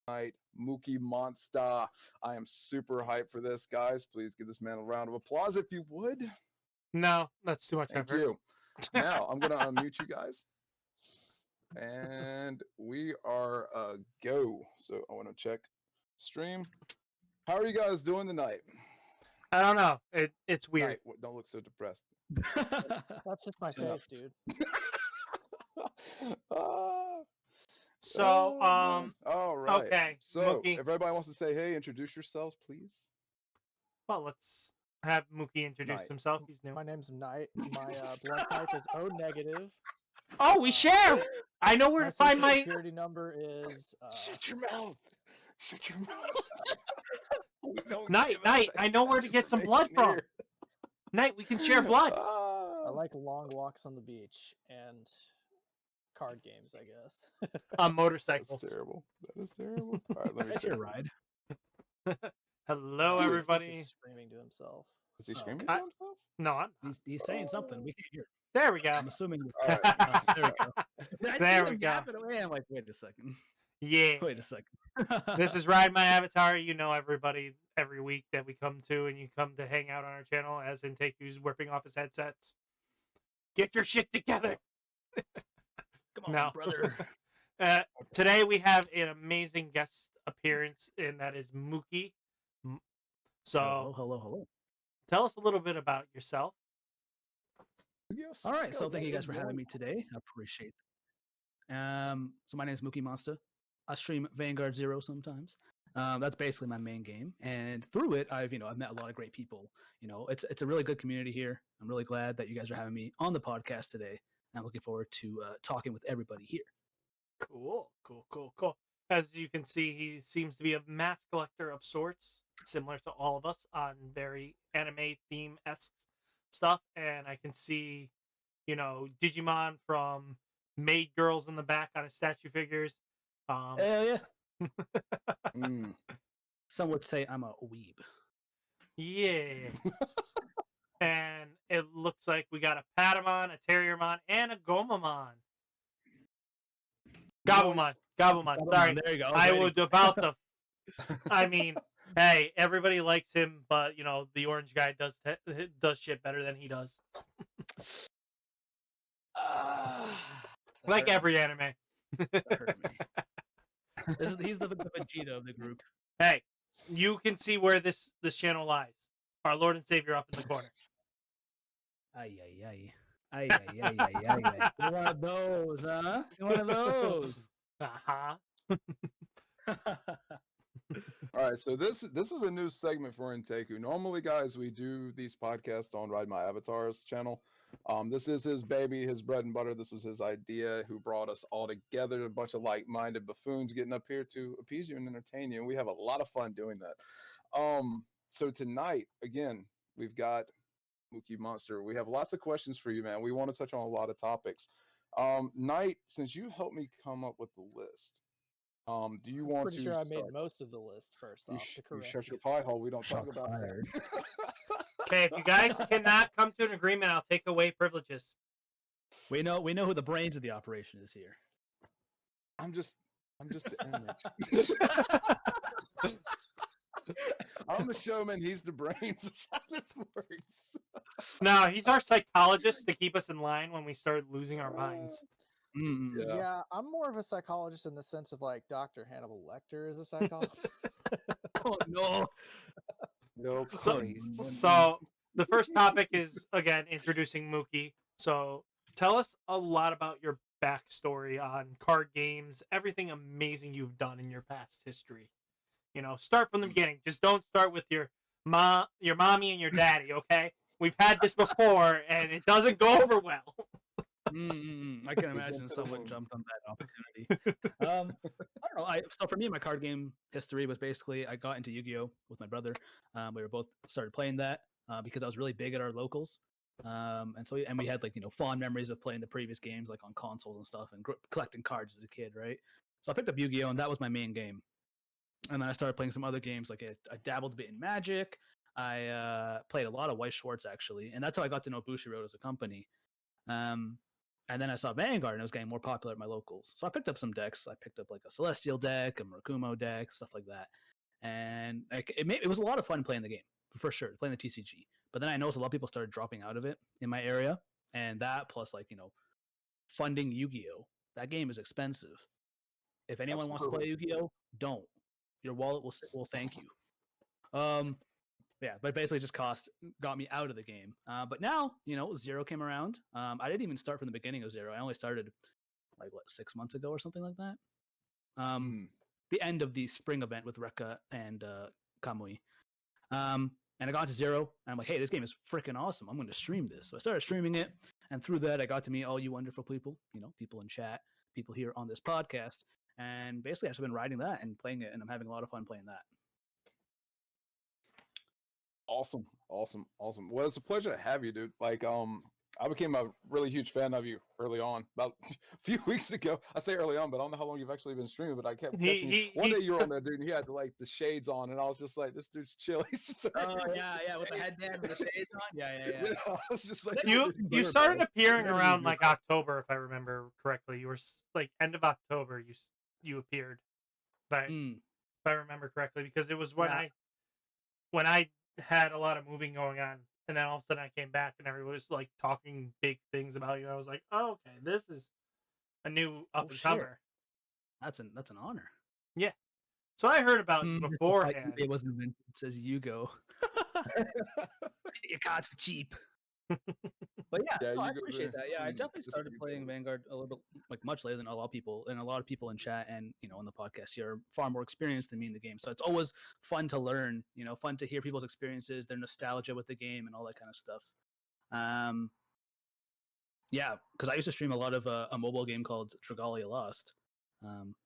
Night, Mookiemonstah. I am super hyped for this, guys. Please give this man a round of applause if you would. No, that's too much Thank effort. you. Now I'm gonna unmute you guys, and we are go. So I want to check stream. How are you guys doing tonight? I don't know. It's weird. Night, don't look so depressed. That's just my face, dude. So, all right. okay, So, Mookie. if everybody wants to say hey, introduce yourselves, please. Well, let's have Mookie introduce Knight. himself. He's new. My name's Knight. My blood type is O negative. Oh, we share. I know where My to find social my security number is. Shut your mouth. Shut your mouth. Knight. I know where to get some blood from. Knight, we can share blood. I like long walks on the beach and card games, I guess. On motorcycles. That's terrible. That is terrible. All right, let me That's check. your ride. Hello, He's everybody. He's screaming to himself. Is he screaming okay. to himself? No, I'm not. He's saying something. We can't hear. There we go. I'm assuming. All right. There we go. There we go. Yapping away. I'm like, wait a second. Yeah. Wait a second. This is Ride My Avatar. You know everybody every week that we come to, and you come to hang out on our channel as Anteiku's whipping off his headsets. Get your shit together. Come on, No. brother. Today we have an amazing guest appearance, and that is Mookie. So, Hello. tell us a little bit about yourself. Yes. All right. So Go, thank you guys for go. having me today. I appreciate it. So my name is Mookiemonstah. I stream Vanguard Zero sometimes. That's basically my main game, and through it, I've met a lot of great people. It's a really good community here. I'm really glad that you guys are having me on the podcast today. And I'm looking forward to talking with everybody here. Cool. As you can see, he seems to be a mass collector of sorts, similar to all of us on very anime theme-esque stuff. And I can see, Digimon from Maid Girls in the back on his statue figures. Hell yeah. Mm. Some would say I'm a weeb. Yeah. And it looks like we got a Patamon, a Terriermon, and a Gomamon. Gabumon. Sorry. There you go. I was about to. I mean, hey, everybody likes him, but the orange guy does shit better than he does. Like every anime. That hurt me. He's the Vegeta of the group. Hey, you can see where this channel lies. Our Lord and Savior up in the corner. Ay. You're one of those, huh? You're one of those. Uh-huh. All right, so this is a new segment for Anteiku. Normally, guys, we do these podcasts on Ride My Avatars channel. This is his baby, his bread and butter. This is his idea, who brought us all together, a bunch of like-minded buffoons getting up here to appease you and entertain you. And we have a lot of fun doing that. So tonight, again, we've got Mookiemonstah. We have lots of questions for you, man. We want to touch on a lot of topics. Knight, since you helped me come up with the list, do you want Pretty to sure I start? made most of the list first off. To You correct shut your pie hole. We don't talk Shots about fired. that. Okay, if you guys cannot come to an agreement, I'll take away privileges. We know who the brains of the operation is here. I'm just the image. I'm the showman. He's the brains. That's how this works. No, he's our psychologist to keep us in line when we start losing our minds. Yeah, I'm more of a psychologist in the sense of like Dr. Hannibal Lecter is a psychologist. Oh no. No, So the first topic is, again, introducing Mookie. So tell us a lot about your backstory on card games, everything amazing you've done in your past history. Start from the beginning. Just don't start with your mommy and your daddy, okay? We've had this before, and it doesn't go over well. I can imagine someone jumped on that opportunity. I don't know. So for me, my card game history was basically I got into Yu-Gi-Oh with my brother. We were both started playing that because I was really big at our locals, and we had fond memories of playing the previous games like on consoles and stuff and collecting cards as a kid, right? So I picked up Yu-Gi-Oh and that was my main game. And then I started playing some other games like I dabbled a bit in Magic. I played a lot of Weiss Schwarz actually, and that's how I got to know Bushiroad as a company. And then I saw Vanguard, and it was getting more popular at my locals. So I picked up some decks. I picked up like a Celestial deck, a Murakumo deck, stuff like that. And like, it was a lot of fun playing the game, for sure, playing the TCG. But then I noticed a lot of people started dropping out of it in my area. And that plus, like, funding Yu-Gi-Oh! That game is expensive. If anyone wants to play Yu-Gi-Oh!, don't. Your wallet will thank you. Yeah, but basically just got me out of the game. But now, Zero came around. I didn't even start from the beginning of Zero. I only started like 6 months ago or something like that. The end of the spring event with Rekka and Kamui. And I got to Zero, and I'm like, hey, this game is freaking awesome. I'm going to stream this. So I started streaming it, and through that, I got to meet all you wonderful people, people in chat, people here on this podcast, and basically I've been riding that and playing it, and I'm having a lot of fun playing that. Awesome. Well, it's a pleasure to have you, dude. Like, I became a really huge fan of you early on, about a few weeks ago. I say early on, but I don't know how long you've actually been streaming, but I kept catching you. One day you were on there, dude, and he had the shades on, and I was just like, this dude's chill. He's just yeah, with the headband with the shades on. Yeah. I was just like, you started appearing around like October, if I remember correctly. You were like end of October. You appeared, but if I remember correctly, because it was when I had a lot of moving going on, and then all of a sudden I came back and everyone was like talking big things about you. I was like, oh, okay, this is a new up and comer. That's an honor. Yeah. So I heard about you beforehand. It wasn't invented. It says Yugo. Your cards for cheap. But yeah, I appreciate that. Yeah, I definitely started playing Vanguard a little bit, much later than a lot of people, and a lot of people in chat and on the podcast here are far more experienced than me in the game. So it's always fun to learn, fun to hear people's experiences, their nostalgia with the game, and all that kind of stuff. Yeah, because I used to stream a lot of a mobile game called Dragalia Lost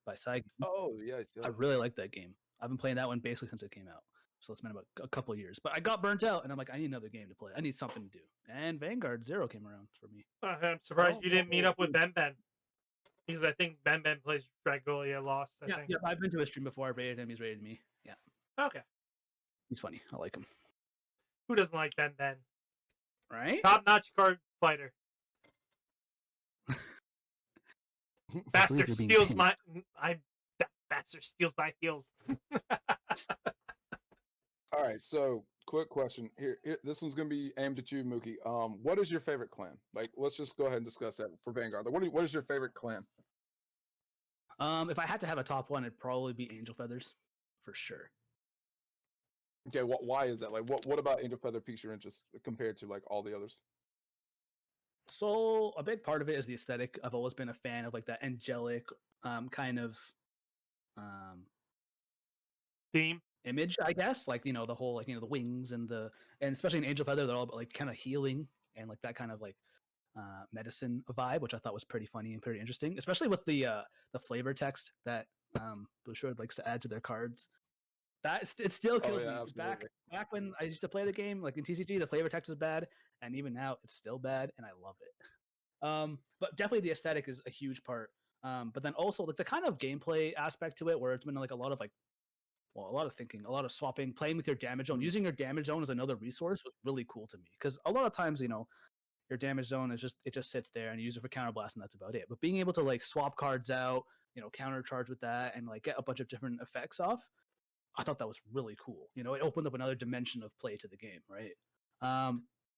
by Side. Oh yeah, I really like that game. I've been playing that one basically since it came out. So it's been about a couple of years. But I got burnt out, and I'm like, I need another game to play. I need something to do. And Vanguard Zero came around for me. I'm surprised you didn't meet up with Ben, because I think Ben plays Dragalia Lost. I think. Yeah, I've been to a stream before. I've rated him. He's rated me. Yeah. Okay. He's funny. I like him. Who doesn't like Ben? Right? Top-notch card fighter. Bastard steals my heels. All right, so quick question here. This one's gonna be aimed at you, Mookie. What is your favorite clan? Like, let's just go ahead and discuss that for Vanguard. Like, what is your favorite clan? If I had to have a top one, it'd probably be Angel Feathers, for sure. Okay, why is that? Like, what about Angel Feather piques your interest compared to like all the others? So a big part of it is the aesthetic. I've always been a fan of like that angelic kind of theme image, I guess. Like, the whole like the wings and especially in Angel Feather, they're all like kind of healing and like that kind of like medicine vibe, which I thought was pretty funny and pretty interesting, especially with the flavor text that Bushrod likes to add to their cards. It still kills me. Back when I used to play the game, like in TCG, the flavor text was bad, and even now it's still bad, and I love it. But definitely the aesthetic is a huge part. But then also like the kind of gameplay aspect to it, where it's been like a lot of thinking, a lot of swapping, playing with your damage zone, using your damage zone as another resource was really cool to me. Because a lot of times, your damage zone is just sits there and you use it for counterblast, and that's about it. But being able to like swap cards out, counter charge with that, and like get a bunch of different effects off, I thought that was really cool. It opened up another dimension of play to the game, right?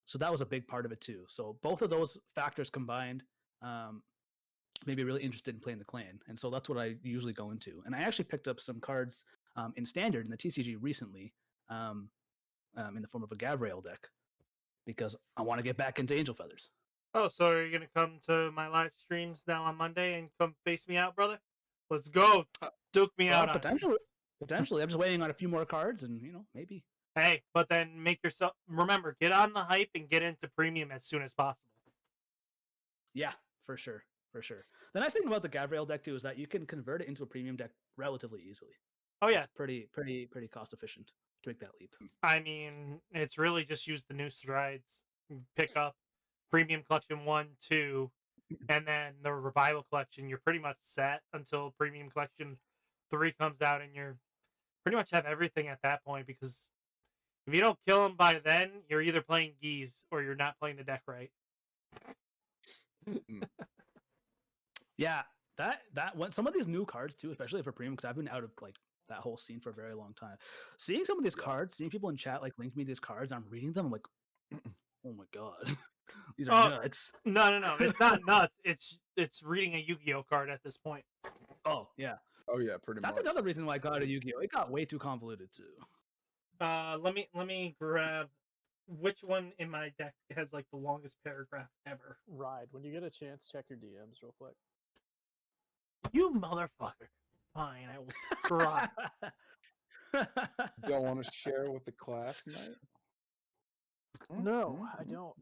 So that was a big part of it too. So both of those factors combined made me really interested in playing the clan. And so that's what I usually go into. And I actually picked up some cards in Standard in the TCG recently in the form of a Gavrail deck because I want to get back into Angel Feathers. Oh, so are you going to come to my live streams now on Monday and come face me out, brother? Let's go. Duke me out. Potentially. I'm just waiting on a few more cards and, maybe. Hey, but then remember, get on the hype and get into premium as soon as possible. Yeah, for sure. The nice thing about the Gavrail deck, too, is that you can convert it into a premium deck relatively easily. Oh, yeah. It's pretty cost efficient to make that leap. I mean, it's really just use the new strides, pick up Premium Collection 1, 2, and then the Revival Collection. You're pretty much set until Premium Collection 3 comes out, and you're pretty much have everything at that point, because if you don't kill them by then, you're either playing Geese or you're not playing the deck right. Yeah, that when some of these new cards too, especially for premium, because I've been out of like that whole scene for a very long time. Seeing some of these cards, seeing people in chat like link me these cards, I'm reading them. I'm like, oh my god, these are Oh, nuts. No. It's not nuts. It's reading a Yu-Gi-Oh card at this point. Oh yeah, Oh yeah, pretty that's much. another reason why I got a Yu-Gi-Oh. It got way too convoluted too. Let me grab which one in my deck has like the longest paragraph ever. Ride. When you get a chance, check your DMs real quick. You motherfucker. Fine, I will try. Don't want to share with the class tonight? No, I don't.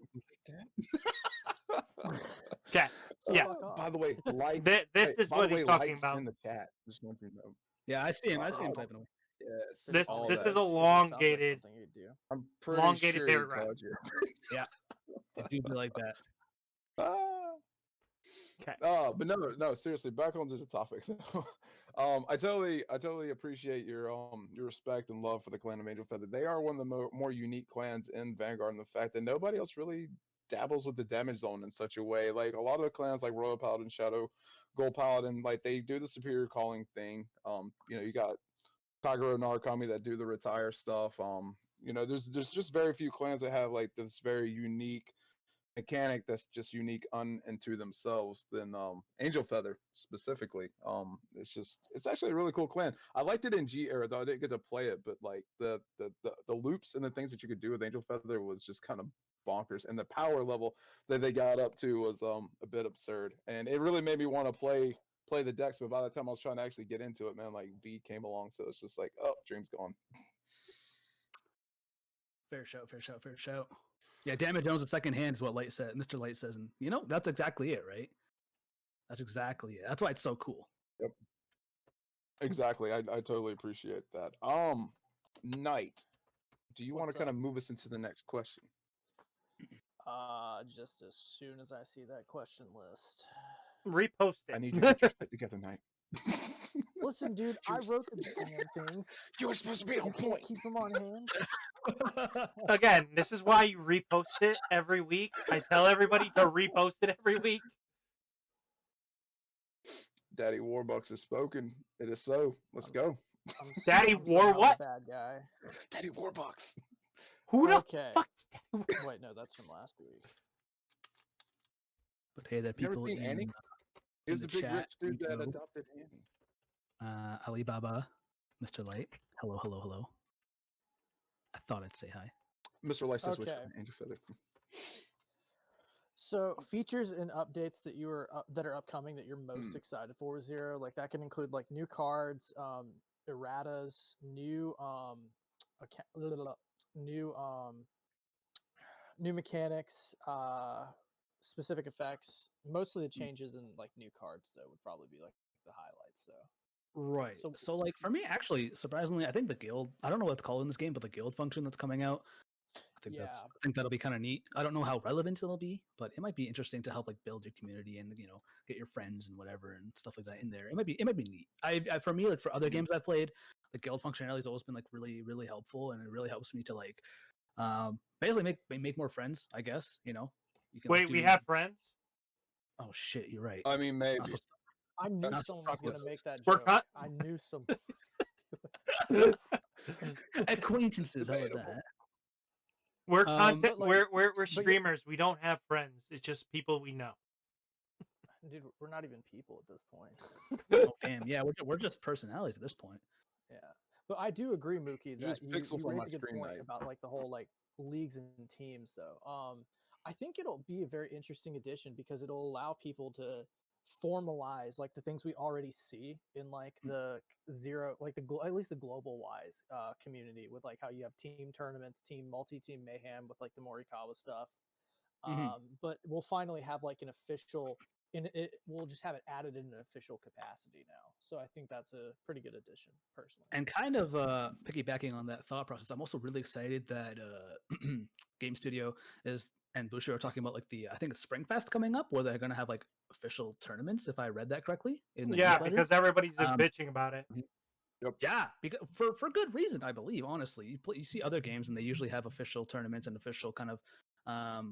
Okay. So Yeah. fuck off. By the way, like This is by what the he's way, talking likes about. in the chat. Just want you to know. Yeah, I see him. I see him Oh. typing away. Yes. all This that. is a Sounds like elongated. something you'd do. I'm pretty elongated sure he paragraph. called you. Yeah, I do be like that. Okay. But no, seriously, back onto the topic. I totally appreciate your respect and love for the clan of Angel Feather. They are one of the more unique clans in Vanguard, and the fact that nobody else really dabbles with the damage zone in such a way. Like a lot of the clans, like Royal Paladin, Shadow, Gold Paladin, like they do the superior calling thing. You got Kagero Narukami that do the retire stuff. There's just very few clans that have like this very unique mechanic that's just unique unto themselves than Angel Feather specifically. It's actually a really cool clan. I liked it in G era though. I didn't get to play it, but like the loops and the things that you could do with Angel Feather was just kind of bonkers, and the power level that they got up to was a bit absurd, and it really made me want to play the decks. But by the time I was trying to actually get into it, man, like V came along, so it's just like, oh, dream's gone. Fair shout. Yeah, Damage Jones at second hand is what Light said. Mr. Light says, and that's exactly it, right? That's exactly it. That's why it's so cool. Yep. Exactly. I totally appreciate that. Knight, do you want to What's kind up? of move us into the next question? Just as soon as I see that question list. Repost it. I need you to get your shit together, Knight. Listen, dude, I wrote the damn things. You were supposed to be You on can't point. keep them on hand. Again, this is why you repost it every week. I tell everybody to repost it every week. Daddy Warbucks has spoken. It is so. Let's go. Daddy I'm War saying I'm what? the bad guy. Daddy Warbucks. Who the Okay. fuck's Daddy War? Wait, no, that's from last week. But hey, there are You ever people seen Annie? in He was the the big chat, rich dude that Nico. adopted Annie. Alibaba, Mr. Light. Hello. I thought I'd say hi. Mr. Light says which Okay. one? Angel Feather. So features and updates that that are upcoming that you're most excited for, Zero, like that can include like new cards, erratas, new new mechanics, specific effects. Most of the changes in like new cards though would probably be like the highlights though. Right. So like for me, actually, surprisingly, I think the guild. I don't know what it's called in this game, but the guild function that's coming out. I think that'll be kind of neat. I don't know how relevant it'll be, but it might be interesting to help like build your community and get your friends and whatever and stuff like that in there. It might be neat. I for me, like for other games I've played, the guild functionality has always been like really really helpful, and it really helps me to like basically make more friends. I guess you can. Wait, we have friends? Oh shit, you're right. I mean, maybe. I knew Not someone was going to make that We're joke. cut. I knew someone was going to do it. Acquaintances, how about Debatable. that? We're but, like- we're but yeah- streamers. We don't have friends. It's just people we know. Dude, we're not even people at this point. Oh, damn, yeah, we're just personalities at this point. Yeah, but I do agree, Mookie, that just you pixels on raise my a good screen, point Knight. about like the whole like leagues and teams though. I think it'll be a very interesting addition because it'll allow people to formalize like the things we already see in like the zero, like at least the global wise community with like how you have team tournaments, team multi-team mayhem with like the Morikawa stuff. But we'll finally have like an official. We'll just have it added in an official capacity now. So I think that's a pretty good addition, personally. And kind of piggybacking on that thought process, I'm also really excited that Game Studio and Busher are talking about like I think it's Springfest coming up, where they're going to have like official tournaments, if I read that correctly. In the newsletter. Because everybody's just bitching about it. Yep. Yeah, because for good reason, I believe. Honestly, you see other games and they usually have official tournaments and official kind of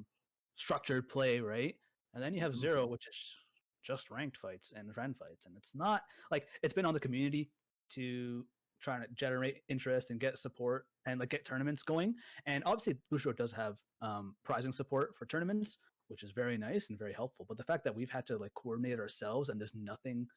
structured play, right? And then you have Zero, which is just ranked fights and friend fights, and it's not like it's been on the community to trying to generate interest and get support and like get tournaments going. And obviously, Bushiroad does have prizing support for tournaments, which is very nice and very helpful. But the fact that we've had to like coordinate ourselves and there's nothing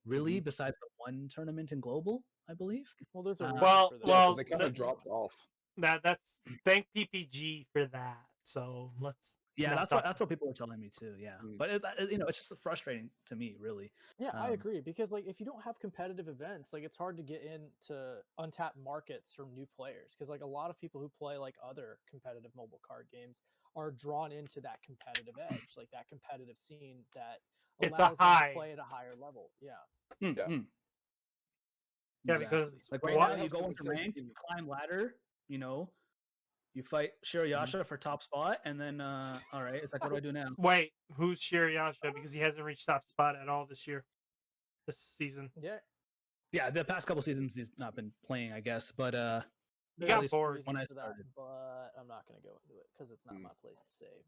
really besides the one tournament in global, I believe. Well, there's a reason Well, for that. Yeah, well, because they kind of dropped off. that's thank PPG for that. So let's. Yeah, not that's what people were telling me too. Yeah, Mm. but it's just frustrating to me, really. Yeah, I Um, agree because like if you don't have competitive events, like it's hard to get into untapped markets from new players because like a lot of people who play like other competitive mobile card games are drawn into that competitive edge, like that competitive scene that It's a allows them high. to play at a higher level. Yeah. Yeah. Yeah, because Exactly. Like Well, right what now, you helps go in into the ranked, team- you climb ladder, you fight Shirayasha for top spot, and then all right, it's like, what do I do now? wait, who's Shirayasha? Because he hasn't reached top spot at all this season. Yeah. Yeah, the past couple seasons he's not been playing, I guess, but He There got are least bored. when I reasons for that, started. but I'm not going to go into it because it's not Mm. my place to say.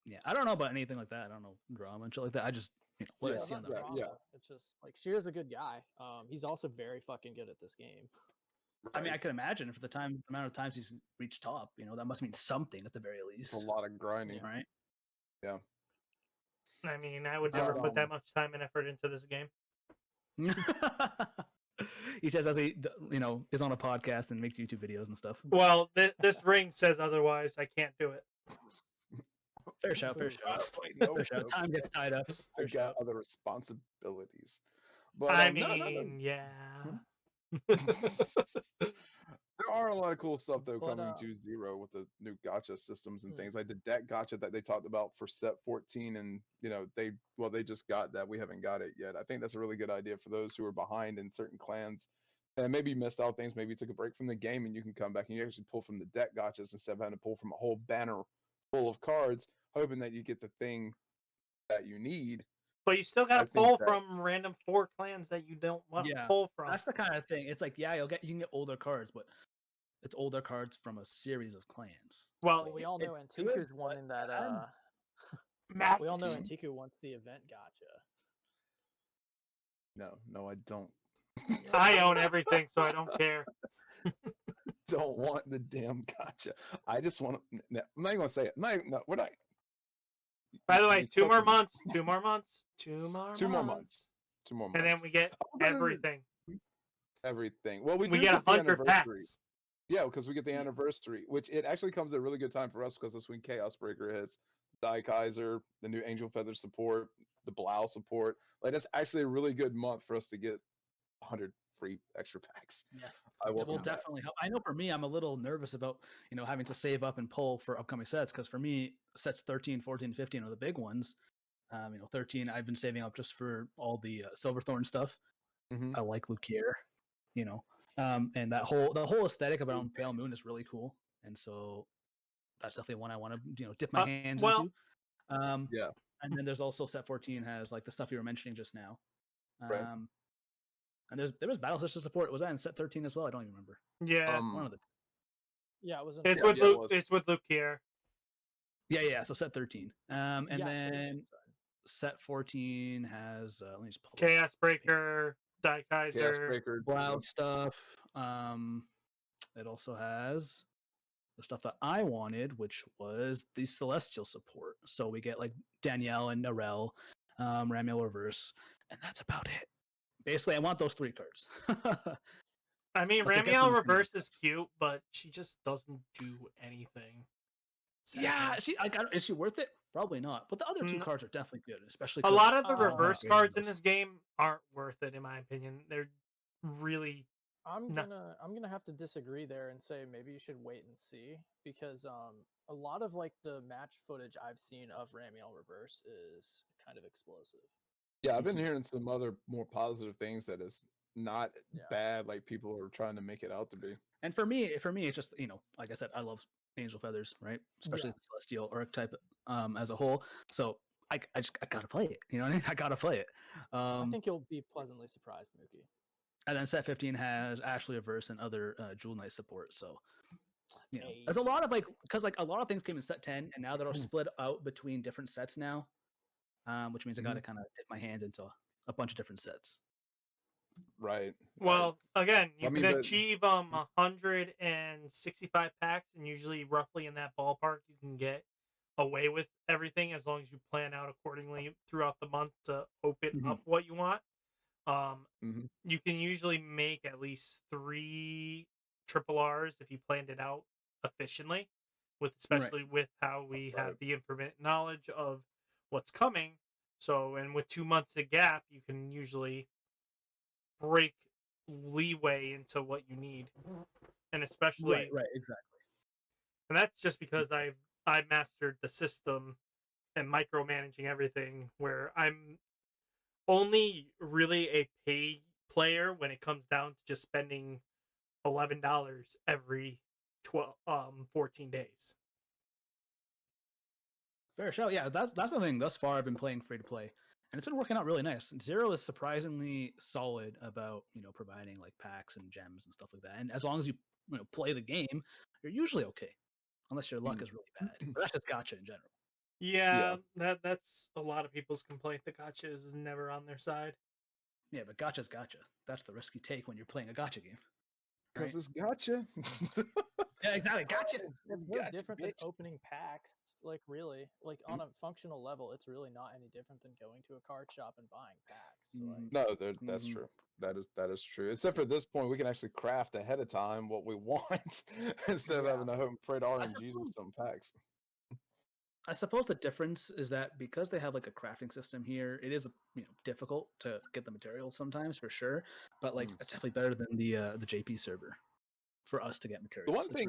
Yeah, I don't know about anything like that. I don't know drama and shit like that. I just what I Yeah, see on Not the yeah, drama. It's just like Shear's a good guy. He's also very fucking good at this game. I mean, I Right. can imagine for the amount of times he's reached top, that must mean something at the very It's a least, lot of grinding. right? I mean, I would But, never put that much time and effort into this game. He says as he is on a podcast and makes YouTube videos and stuff. Well, this ring says otherwise. I can't do it. Fair shout, fair Ooh. shout. Wait, no, Fair shout. no, Time gets tied up. I Fair got shout. other responsibilities. But I no, mean, yeah. there are a lot of cool stuff though But, coming to Zero with the new gotcha systems and Hmm. things like the deck gotcha that they talked about for set 14, and they just got that. We haven't got it yet. I think that's a really good idea for those who are behind in certain clans and maybe missed out things. Maybe you took a break from the game and you can come back and you actually pull from the deck gotchas instead of having to pull from a whole banner full of cards, hoping that you get the thing that you need. But you still I got to think pull that- from random 4 clans that you don't want to Yeah, pull from. That's the kind of thing. It's like, yeah, you can get older cards, but it's older cards from a series of clans. Well, So we all know it's good, Antiku's but wanting that. Max. We all know Anteiku wants the event gotcha. No, I don't. I own everything, so I don't care. Don't want the damn gotcha. I just want to. I'm not even gonna say it. No, we're not. By the way, It's 2 more something. months. 2 more months. 2 more 2 more months. months. 2 more months. And then we get everything. Everything. Well, we We do get the 100 anniversary. packs. Yeah, because we get the anniversary, which it actually comes at a really good time for us because that's when Chaos Breaker hits, Die Kaiser, the new Angel Feather support, the Blau support. Like that's actually a really good month for us to get 100 free extra packs. Yeah. I It will will definitely help. I know for me, I'm a little nervous about, having to save up and pull for upcoming sets because for me, sets 13, 14, 15 are the big ones. 13, I've been saving up just for all the Silverthorn stuff. Mhm. I like Lukier, and the whole aesthetic about Pale Moon is really cool. And so that's definitely one I want to, dip my hands well- into. Yeah. And then there's also set 14 has like the stuff you were mentioning just now. Right. And there was Battle System support. Was that in set 13 as well? I don't even remember. Yeah. One of the Yeah, it was. It's Yeah, with yeah, it Luke. was. It's with Luke here. yeah. So set 13. And Yeah, then 13, sorry. set 14 has let me just pull up Chaos Breaker, Die Chaos Kaiser. Breaker. Cloud stuff. It also has the stuff that I wanted, which was the Celestial support. So we get like Danielle and Narelle, Ramiel Reverse, and that's about it. Basically, I want those 3 cards. I mean, But to get Ramiel them, Reverse is cute, but she just doesn't do anything. Yeah, Sadly. is she worth it? Probably not. But the other 2 No. cards are definitely good, especially A 'cause lot of the Uh, reverse upgrading cards in those. this game aren't worth it, in my opinion. They're really. I'm No. gonna have to disagree there and say maybe you should wait and see because a lot of like the match footage I've seen of Ramiel Reverse is kind of explosive. Yeah, I've been hearing some other more positive things that is not Yeah. bad like people are trying to make it out to be. And for me, it's just like I said, I love Angel Feathers, right? Especially the Celestial archetype as a whole. So I gotta play it. You know what I mean? I gotta play it. I think you'll be pleasantly surprised, Mookie. And then set 15 has Ashley Reverse and other Jewel Knight support. So Hey. there's a lot of because a lot of things came in set 10, and now they're all split out between different sets now. which means I got to kind of dip my hands into a bunch of different sets. Right. Well, again, you I mean, can but- achieve 165 packs, and usually roughly in that ballpark, you can get away with everything as long as you plan out accordingly throughout the month to open up what you want. You can usually make at least 3 triple R's if you planned it out efficiently, especially with how we have the infinite knowledge of what's coming. So, and with 2 months of gap, you can usually break leeway into what you need, and especially exactly. And that's just because I mastered the system and micromanaging everything, where I'm only really a pay player when it comes down to just spending $11 every 14 days. Fair show. Yeah, that's the thing. Thus far, I've been playing free to play, and it's been working out really nice. Zero is surprisingly solid about providing like packs and gems and stuff like that. And as long as you play the game, you're usually okay, unless your luck is really bad. But that's just gotcha in general. Yeah, that's a lot of people's complaint. The gotcha is never on their side. Yeah, but gotcha's gotcha. That's the risk you take when you're playing a gotcha game. Because it's gotcha. Yeah, exactly. Gotcha. It's no different than opening packs. Like, really, like on a functional level, it's really not any different than going to a card shop and buying packs. Like, No, that's true. That is true. Except for this point, we can actually craft ahead of time what we want instead of having to hope and pray to RNGs with some packs. I suppose the difference is that because they have like a crafting system here, it is difficult to get the materials sometimes for sure. But like it's definitely better than the JP server for us to get materials. The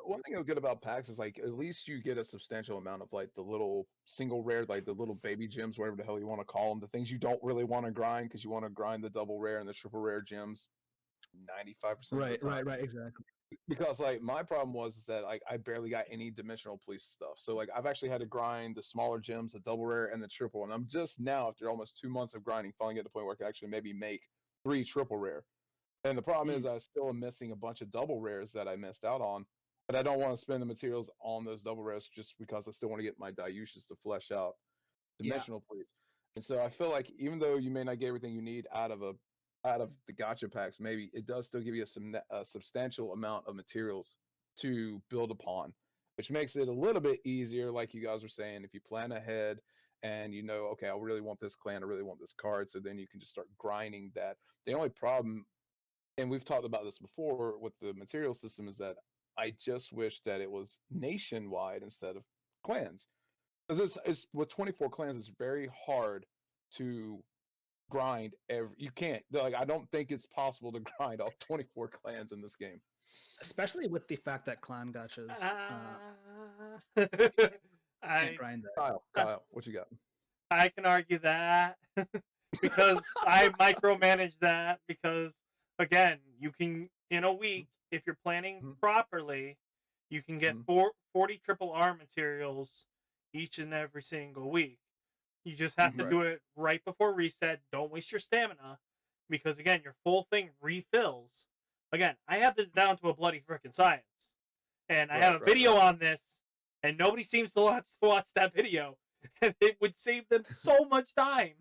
one thing good about packs is like at least you get a substantial amount of like the little single rare, like the little baby gems, whatever the hell you want to call them, the things you don't really want to grind because you want to grind the double rare and the triple rare gems 95% of the time. Right, exactly. Because like my problem was that like I barely got any dimensional police stuff. So like I've actually had to grind the smaller gems, the double rare and the triple. And I'm just now, after almost 2 months of grinding, finally get to the point where I can actually maybe make 3 triple rare. And the problem is I still am missing a bunch of double rares that I missed out on. But I don't want to spend the materials on those double rares just because I still want to get my Diushas to flesh out dimensional police. And so I feel like even though you may not get everything you need out of the gotcha packs, maybe it does still give you a substantial amount of materials to build upon, which makes it a little bit easier, like you guys were saying, if you plan ahead and okay, I really want this clan, I really want this card, so then you can just start grinding that. The only problem, and we've talked about this before with the material system, is that I just wish that it was nationwide instead of clans. Because it's with 24 clans, it's very hard to grind you can't, like, I don't think it's possible to grind all 24 clans in this game, especially with the fact that clan gotchas I can't grind that. Kyle, what you got? I can argue that because I micromanage that, because again, you can, in a week, if you're planning properly, you can get 40 triple R materials each and every single week. You just have to do it right before reset. Don't waste your stamina, because again, your full thing refills. Again, I have this down to a bloody frickin' science, and I have a video on this, and nobody seems to watch that video, and it would save them so much time.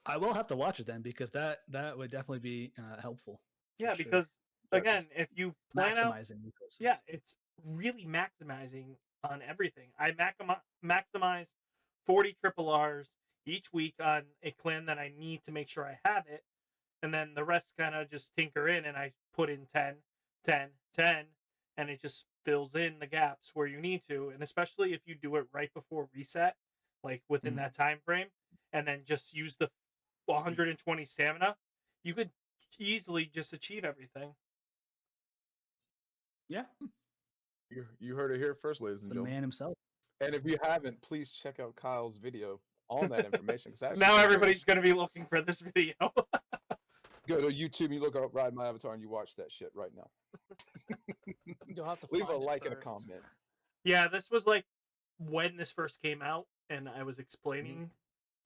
I will have to watch it then, because that would definitely be helpful. Yeah, because again, if you plan maximizing resources. Yeah, it's really maximizing on everything. I maximize 40 triple R's each week on a clan that I need to make sure I have it, and then the rest kind of just tinker in, and I put in 10, 10, 10, and it just fills in the gaps where you need to. And especially if you do it right before reset, like within that time frame, and then just use the 120 stamina, you could easily just achieve everything. Yeah. You heard it here first, ladies and The gentlemen. man himself. And if you haven't, please check out Kyle's video on that information. Now everybody's going to be looking for this video. Go to YouTube and you look up Ride My Avatar and you watch that shit right now. You'll have to leave a find it like and a first. comment. Yeah, this was like when this first came out, and I was explaining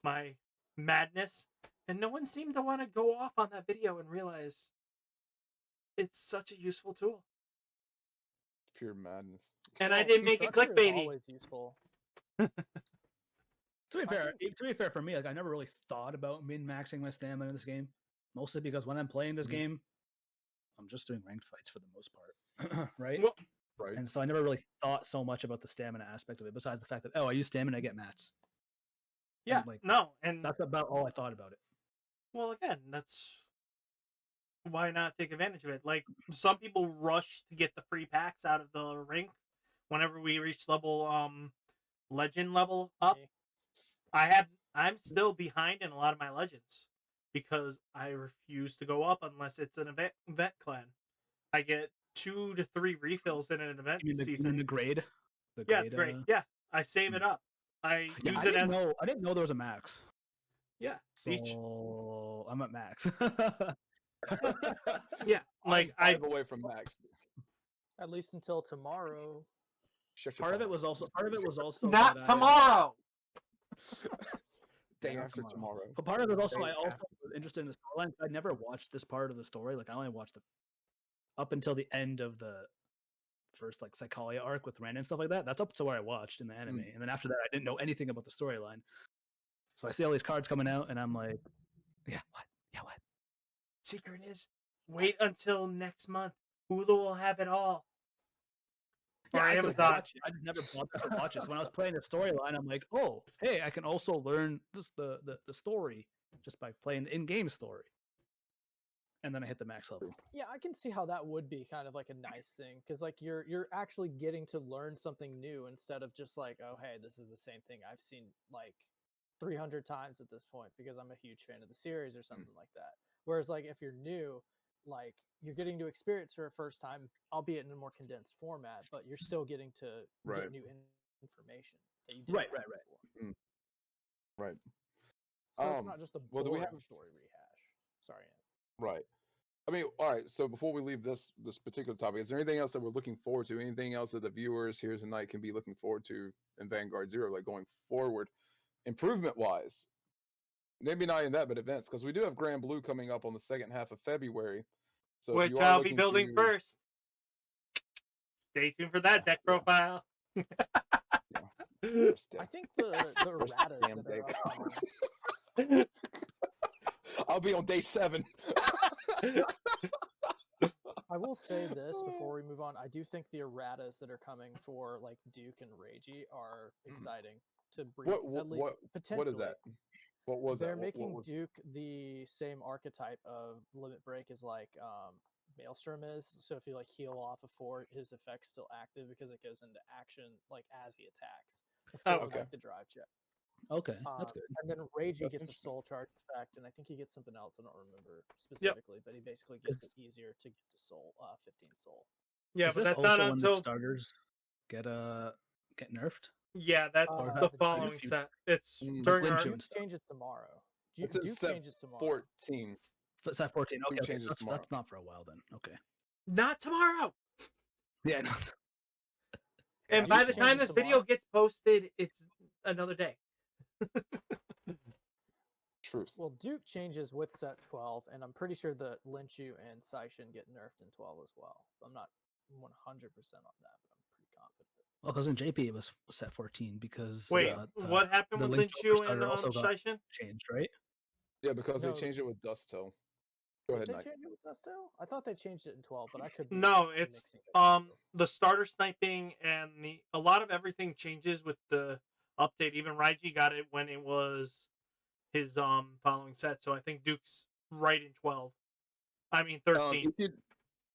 my madness, and no one seemed to want to go off on that video and realize it's such a useful tool. Pure madness. And I didn't make it Structure is clickbaity. always useful. It's To be I fair, think- to be fair for me, like I never really thought about min-maxing my stamina in this game. Mostly because when I'm playing this Mhm. game, I'm just doing ranked fights for the most part, right? Well, Right. And so I never really thought so much about the stamina aspect of it. Besides the fact that I use stamina, I get mats. yeah, like, no, and That's about all I thought about it. well, again, that's why not take advantage of it. Like some people rush to get the free packs out of the rink whenever we reach level legend level up. Me. I'm still behind in a lot of my legends because I refuse to go up unless it's an event clan. I get 2 to 3 refills in an event You mean season. the grade? The Yeah, grade. great. Yeah, I save it up. I Yeah, use I it didn't as know. I didn't know there was a max. yeah. Each So I'm at max. yeah, like I'm 5 away from max. At least until tomorrow. Shut your part of it mouth. was also not that tomorrow. Day not after tomorrow. But part of it also Day I also after. was interested in the storyline. I never watched this part of the story. Like I only watched up until the end of the first like Psycholia arc with Ren and stuff like that. That's up to where I watched in the anime, and then after that, I didn't know anything about the storyline. So I see all these cards coming out, and I'm like, yeah, what? Yeah, what? Secret is wait until next month. Hulu will have it all. Yeah, Or I could Amazon. watch it. I just never bothered to watch it. So when I was playing the storyline, I'm like, oh, hey, I can also learn the story just by playing the in-game story. And then I hit the max level. Yeah, I can see how that would be kind of like a nice thing because like you're actually getting to learn something new instead of just like, oh hey, this is the same thing I've seen like 300 times at this point because I'm a huge fan of the series or something like that. Whereas like if you're new, like you're getting to experience for a first time, albeit in a more condensed format, but you're still getting to Right. get new information that you didn't Right. have before. Right. So it's not just a well, do boring we have- story rehash. Sorry, Ann. Right. I mean, all right. So before we leave this particular topic, is there anything else that we're looking forward to? Anything else that the viewers here tonight can be looking forward to in Vanguard Zero, like going forward, improvement wise? Maybe not in that, but events, because we do have Grand Blue coming up on the second half of February. So if Which you are I'll be looking building to, first. Stay tuned for that deck profile. First I deck. think the First erratas damn that day. are upcoming. I'll be on day 7. I will say this before we move on. I do think the erratas that are coming for like Duke and Reiji are exciting to bring. At least potentially. What is that? What was They're that? making What was, Duke the same archetype of Limit Break as like Maelstrom is. So if you like heal off a 4, his effect's still active because it goes into action like as he attacks before okay. like the drive check. Okay, that's good. And then Reiji That's gets a interesting. soul charge effect, and I think he gets something else. I don't remember specifically, but he basically gets it easier to get to soul, 15 soul. Yeah, Is but this that's not also when the until starters get nerfed? yeah, that's Or the the following Duke. set. It's Mm. during Lin our Chu. Duke changes tomorrow. It's in Duke set changes tomorrow. 14. It's at 14. Duke Okay, changes so tomorrow. that's not for a while then. Okay. not tomorrow. Yeah, no. And Duke by the time changes this video tomorrow. gets posted, it's another day. Truth. Well, Duke changes with set 12, and I'm pretty sure that Lin Chu and Saishin get nerfed in 12 as well. I'm not 100% on that, but I'm pretty confident. Well, because in JP it was set 14 because Wait, what happened the with Link Lin Chu Joker and starter also got Saishin? changed, right? Yeah, because No, they changed it with Dustel. Go Did ahead, they Knight. change it with Dustel? I thought they changed it in 12, but I could be No, it's mixing it up. the starter sniping and a lot of everything changes with the update. Even Raiji got it when it was his following set, so I think Duke's right in 12. I mean 13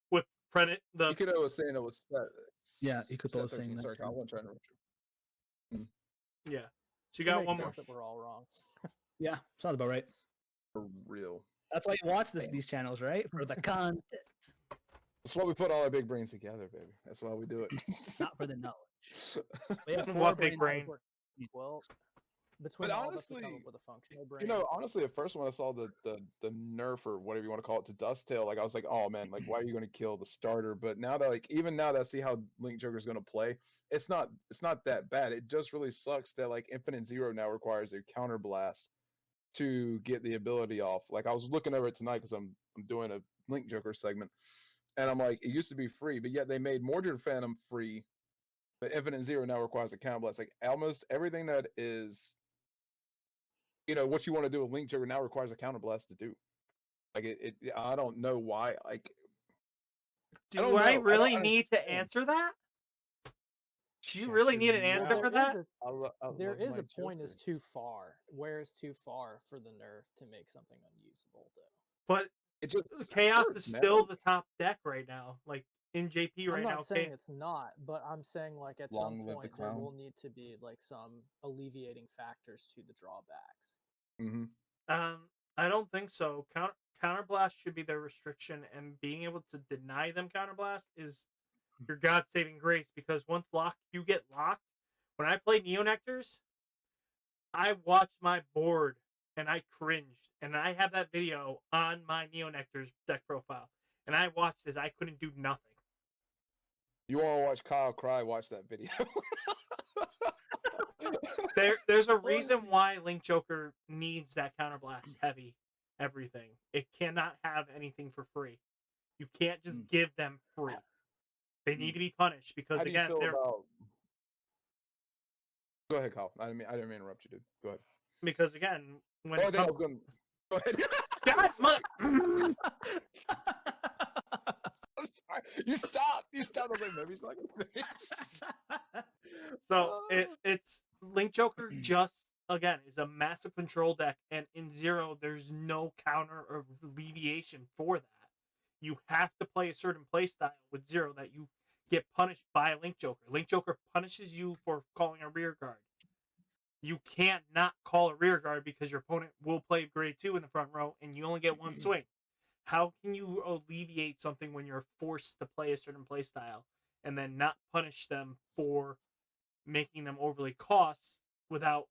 with the Ikuto was saying it was set. Yeah, Ikuto set was saying 13. that Sorry, too. I wasn't trying to interrupt you. yeah. So you It got makes one more. sense that we're all wrong. Yeah, sounds about right. For real. That's why you watch these channels, right? For the content, That's why we put all our big brains together, baby. That's why we do it. not for the knowledge. We have What four big brains. brain? Well, between But all of us, we come honestly, up with a functional brain. You know, honestly, at first when I saw the nerf or whatever you want to call it to Dusttail, like I was like, oh man, like why are you going to kill the starter? But now that even now that I see how Link Joker's going to play, it's not that bad. It just really sucks that like Infinite Zero now requires a counter blast to get the ability off. Like I was looking over it tonight because I'm doing a Link Joker segment, and I'm like, it used to be free, but yet they made Mordred Phantom free, but Infinite Zero now requires a counter blast. Like almost everything that is what you want to do with Link Joker now requires a counterblast to do. Like I don't know why. Like, Do I know. really don't need to understand. answer that? Do you Shut really your need an answer mouth. for that? There is a Knight point is Jokers. too far. Where is too far for the nerf to make something unusable, though? But It just Chaos hurts, is man. still Like, the top deck right now. Like in JP right I'm now. not saying it's not, but I'm saying like at Long some live the point there clown. will need to be like some alleviating factors to the drawbacks. Mm-hmm. I don't think so. Counterblast should be their restriction, and being able to deny them counterblast is your god saving grace. Because once you get locked. When I play Neonectars, I watched my board and I cringed, and I have that video on my Neonectars deck profile, and I watched this. I couldn't do nothing. You want to watch Kyle cry? Watch that video. There's a reason why Link Joker needs that counterblast heavy everything. It cannot have anything for free. You can't just give them free. They need to be punished because How do you again, feel they're about? Go ahead, Kyle. I didn't mean to interrupt you, dude. Go ahead. because again, when Oh, I it think I comes, was going. Go ahead. God, I'm sorry. You stopped. You stopped. I was like, maybe he's not gonna finish. so it's Link Joker just again is a massive control deck, and in Zero there's no counter or alleviation for that. You have to play a certain play style with Zero that you get punished by Link Joker. Link Joker punishes you for calling a rear guard. You can't not call a rear guard because your opponent will play grade 2 in the front row and you only get one swing. How can you alleviate something when you're forced to play a certain play style and then not punish them for making them overly costs without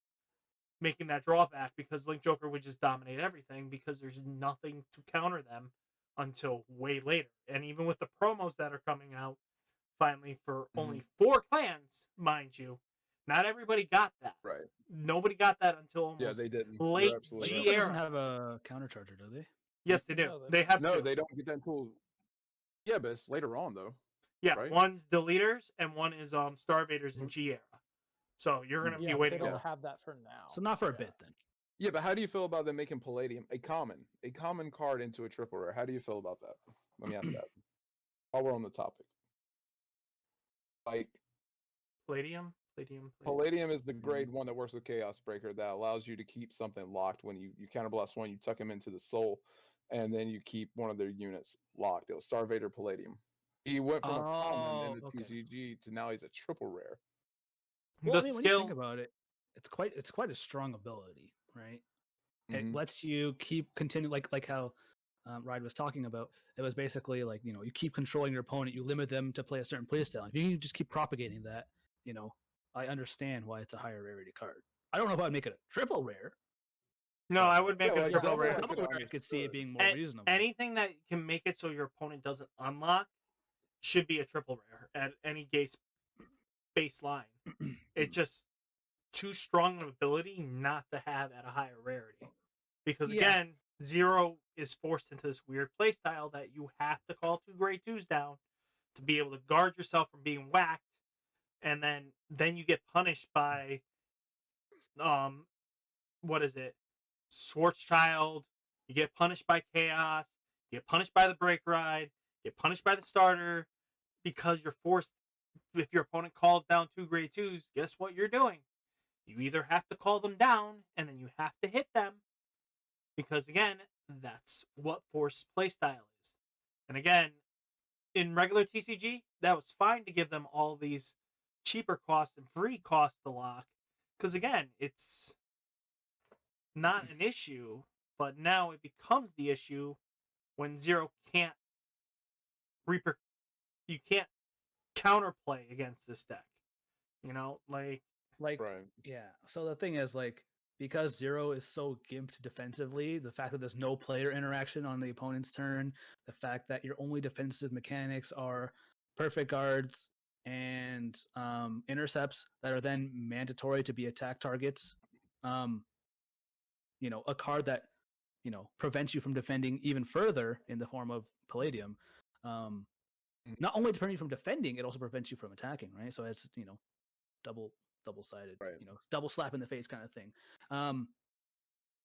making that drawback? Because Link Joker would just dominate everything because there's nothing to counter them until way later. And even with the promos that are coming out finally for only 4 clans, mind you, not everybody got that. Right. Nobody got that until almost they didn't. late Link G Joker doesn't era. have a counter charger, do they? Yes, they do. No, they have No, two. they don't get that until. Yeah, but it's later on though. Yeah, right? one's Deleters and one is Starvaders in G era. So you're gonna be Yeah, but waiting. they don't Yeah. have that for now. So not for a bit then. Yeah, but how do you feel about them making Palladium a common card into a triple rare? How do you feel about that? Let me ask that. While we're on the topic, like Palladium. Palladium is the grade 1 that works with Chaos Breaker that allows you to keep something locked when you counterblast one, you tuck him into the soul, and then you keep one of their units locked. It was Starvader Palladium. He went from a common in the TCG to now he's a triple rare. Well, The I mean, when you skill. think about it, it's quite a strong ability, right? It Mhm. lets you keep continue like how Ride was talking about. It was basically like you keep controlling your opponent, you limit them to play a certain playstyle. If you just keep propagating that, I understand why it's a higher rarity card. I don't know if I'd make it a triple rare. No, I would make Yeah, it a like triple double rare. I Double could rare, I could see it understood. being more reasonable. Anything that can make it so your opponent doesn't unlock should be a triple rare at any baseline. It's just too strong of ability not to have at a higher rarity. Because again, Zero is forced into this weird playstyle that you have to call 2 grade 2s down to be able to guard yourself from being whacked, and then you get punished by what is it? Schwarzschild. You get punished by Chaos. You get punished by the Break Ride. You get punished by the starter because you're forced. If your opponent calls down 2 grade 2s, guess what you're doing? You either have to call them down and then you have to hit them because again, that's what forced playstyle is. And again, in regular TCG, that was fine to give them all these cheaper costs and free costs to lock because again, it's not an issue, but now it becomes the issue when Zero can't you can't counterplay against this deck. Like Right. yeah. So the thing is, because Zero is so gimped defensively, the fact that there's no player interaction on the opponent's turn, the fact that your only defensive mechanics are perfect guards and intercepts that are then mandatory to be attack targets. A card that prevents you from defending even further in the form of Palladium. Not only prevents you from defending, it also prevents you from attacking, right? So it's double-sided, Right. double slap in the face kind of thing.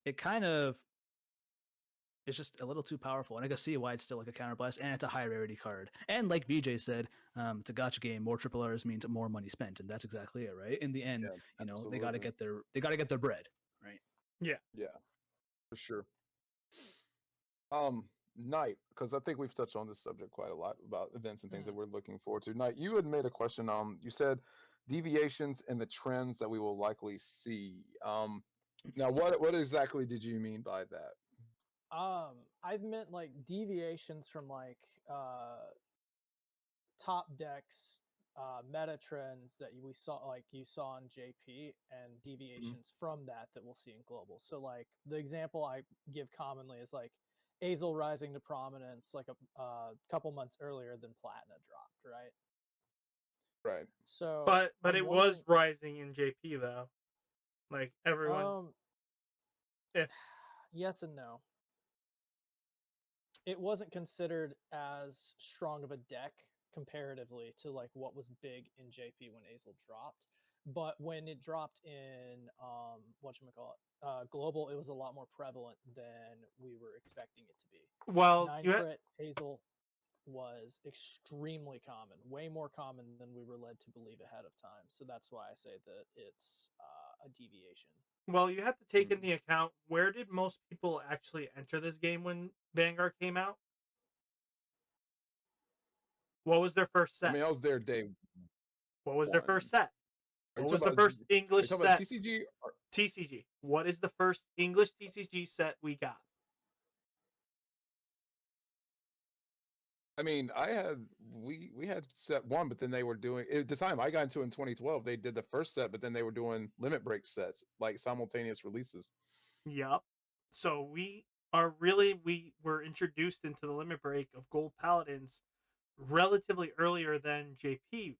it kind of is just a little too powerful, and I can see why it's still like a counterblast, and it's a high rarity card. And like VJ said, it's a gotcha game. More triple R's means more money spent, and that's exactly it, right? In the end, Yeah, they got to absolutely. get their bread, right? Yeah. Yeah, for sure. Knight, because I think we've touched on this subject quite a lot about events and things that we're looking forward to. Knight, you had made a question. You said deviations and the trends that we will likely see. Now what exactly did you mean by that? I've meant like deviations from like top decks, meta trends that we saw, like you saw in JP, and deviations from that we'll see in global. So like the example I give commonly is like Azel rising to prominence like a couple months earlier than Platina dropped, right? Right. So But I'm it wondering, was rising in JP though. Like everyone, if yes and no. It wasn't considered as strong of a deck comparatively to like what was big in JP when Azel dropped. But when it dropped in global, it was a lot more prevalent than we were expecting it to be. well, 9 you had, crit Azel was extremely common, way more common than we were led to believe ahead of time. So that's why I say that it's a deviation. well, you have to take into account, where did most people actually enter this game when Vanguard came out? What was their first I set? mean, I was there day What was their first one. set? Are you What was talking the about? first Are you English talking about set? TCG? Or, TCG. What is the first English TCG set we got? I mean, we had set one, but then they were doing at the time I got into it in 2012. They did the first set, but then they were doing limit break sets, like simultaneous releases. Yup. So we were introduced into the limit break of Gold Paladins relatively earlier than JP.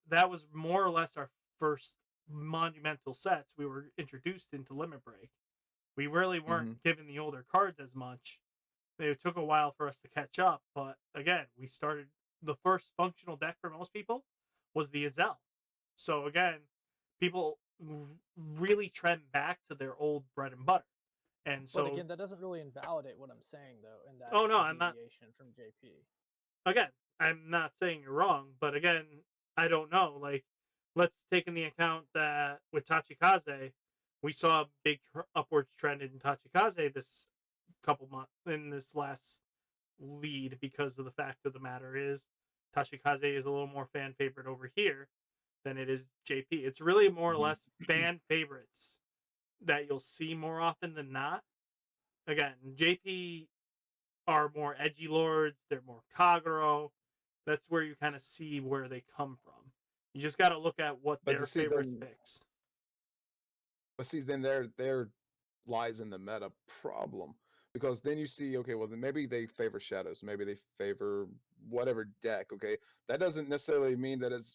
That was more or less our first monumental sets. We were introduced into limit break. We really weren't given the older cards as much. It took a while for us to catch up, but again, we started the first functional deck for most people was the Azel. So again, people really trend back to their old bread and butter. And But so, again, that doesn't really invalidate what I'm saying though, in that oh it's no, a I'm not. deviation from JP. Again, I'm not saying you're wrong, but again, I don't know. Like, let's take in the account that with Tachikaze, we saw a big upwards trend in Tachikaze this couple months in this last lead, because of the fact of the matter is Tachikaze is a little more fan favorite over here than it is JP. It's really more or less fan favorites that you'll see more often than not. Again, JP are more edgy lords, they're more Kagero. That's where you kind of see where they come from. You just got to look at what But their to see favorites then, picks. but see then there lies in the meta problem, because then you see, okay, well then maybe they favor shadows, maybe they favor whatever deck. Okay, that doesn't necessarily mean that it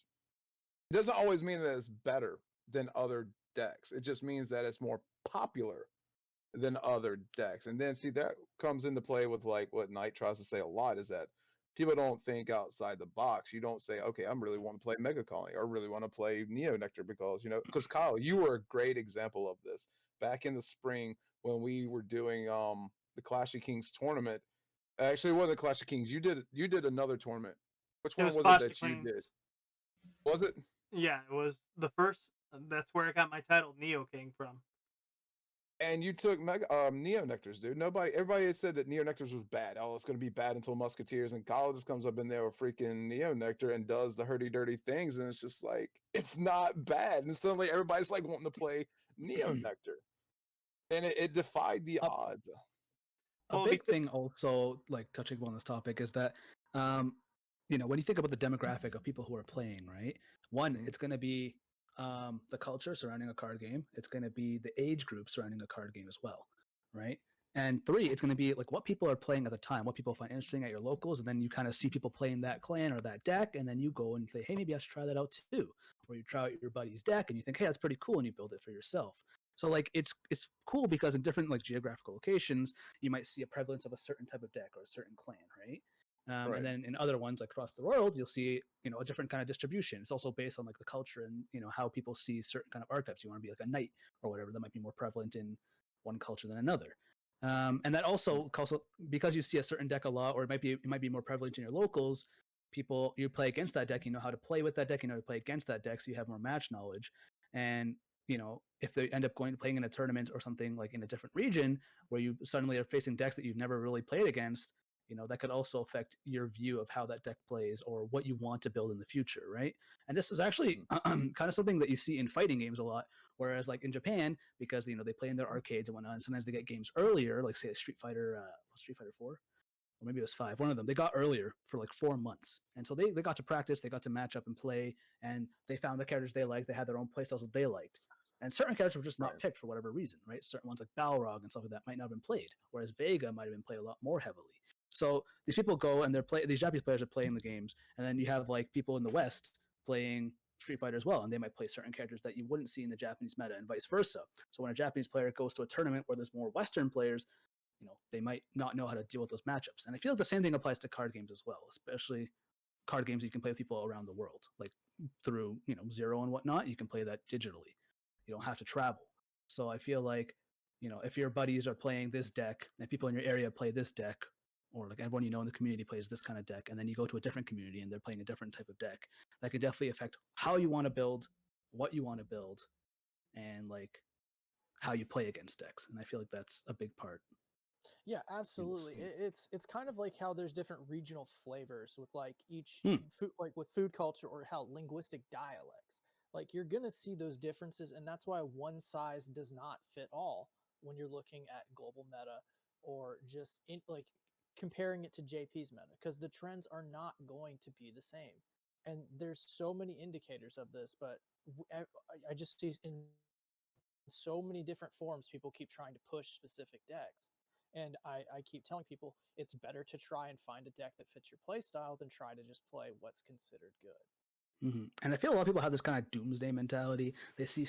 doesn't always mean that it's better than other decks. It just means that it's more popular than other decks. And then see that comes into play with like what Knight tries to say a lot, is that people don't think outside the box. You don't say, okay, I'm really want to play Mega Colony, or really want to play Neo Nectar, because because Kyle, you were a great example of this back in the spring when we were doing the Clash of Kings tournament. Actually, it wasn't Clash of Kings. You did another tournament. Which It one was was it Clash of that you Clans. did? Was it? Yeah, it was the first. That's where I got my title, Neo King, from. And you took Neo Nectars, dude. Everybody had said that Neo Nectars was bad. Oh, it's going to be bad until Musketeers. And Kyle just comes up in there with freaking Neo Nectar and does the hurdy dirty things. And it's just like, it's not bad. And suddenly everybody's like wanting to play Neo Nectar. And it defied the A, odds. a Well, big because thing also, like touching on this topic, is that um, when you think about the demographic of people who are playing, right? One, Mhm. it's going to be the culture surrounding a card game. It's going to be the age group surrounding a card game as well, right? And three, it's going to be like what people are playing at the time, what people find interesting at your locals, and then you kind of see people playing that clan or that deck, and then you go and say, hey, maybe I should try that out too. Or you try out your buddy's deck, and you think, hey, that's pretty cool, and you build it for yourself. So like it's cool because in different like geographical locations, you might see a prevalence of a certain type of deck or a certain clan, right? And Right. then in other ones like across the world, you'll see a different kind of distribution. It's also based on like the culture and how people see certain kind of archetypes. You want to be like a knight or whatever, that might be more prevalent in one culture than another. And that also because you see a certain deck a lot, or it might be more prevalent in your locals. People, you play against that deck, you know how to play with that deck, you know how to play against that deck, so you have more match knowledge. And if they end up playing in a tournament or something like in a different region where you suddenly are facing decks that you've never really played against, that could also affect your view of how that deck plays or what you want to build in the future, right? And this is actually kind of something that you see in fighting games a lot. Whereas like in Japan, because they play in their arcades and whatnot, and sometimes they get games earlier, like say Street Fighter 4, or maybe it was 5, one of them. They got earlier for like 4 months, and so they got to practice, they got to match up and play, and they found the characters they liked. They had their own playstyles that they liked. And certain characters were just not picked for whatever reason, right? Certain ones like Balrog and stuff like that might not have been played, whereas Vega might have been played a lot more heavily. So these people go and these Japanese players are playing the games, and then you have like people in the West playing Street Fighter as well, and they might play certain characters that you wouldn't see in the Japanese meta, and vice versa. So when a Japanese player goes to a tournament where there's more Western players, they might not know how to deal with those matchups. And I feel like the same thing applies to card games as well, especially card games you can play with people around the world, like through Zero and whatnot. You can play that digitally. You don't have to travel. So I feel like if your buddies are playing this deck and people in your area play this deck, or like everyone in the community plays this kind of deck, and then you go to a different community and they're playing a different type of deck, that could definitely affect how you want to build, what you want to build, and like how you play against decks. And I feel like that's a big part. Yeah, absolutely. It's kind of like how there's different regional flavors with like each food, like with food culture, or how linguistic dialects. Like you're gonna see those differences, and that's why one size does not fit all when you're looking at global meta, or just like comparing it to JP's meta, because the trends are not going to be the same. And there's so many indicators of this, but I just see in so many different forms people keep trying to push specific decks. And I keep telling people it's better to try and find a deck that fits your play style than try to just play what's considered good. And I feel a lot of people have this kind of doomsday mentality. They see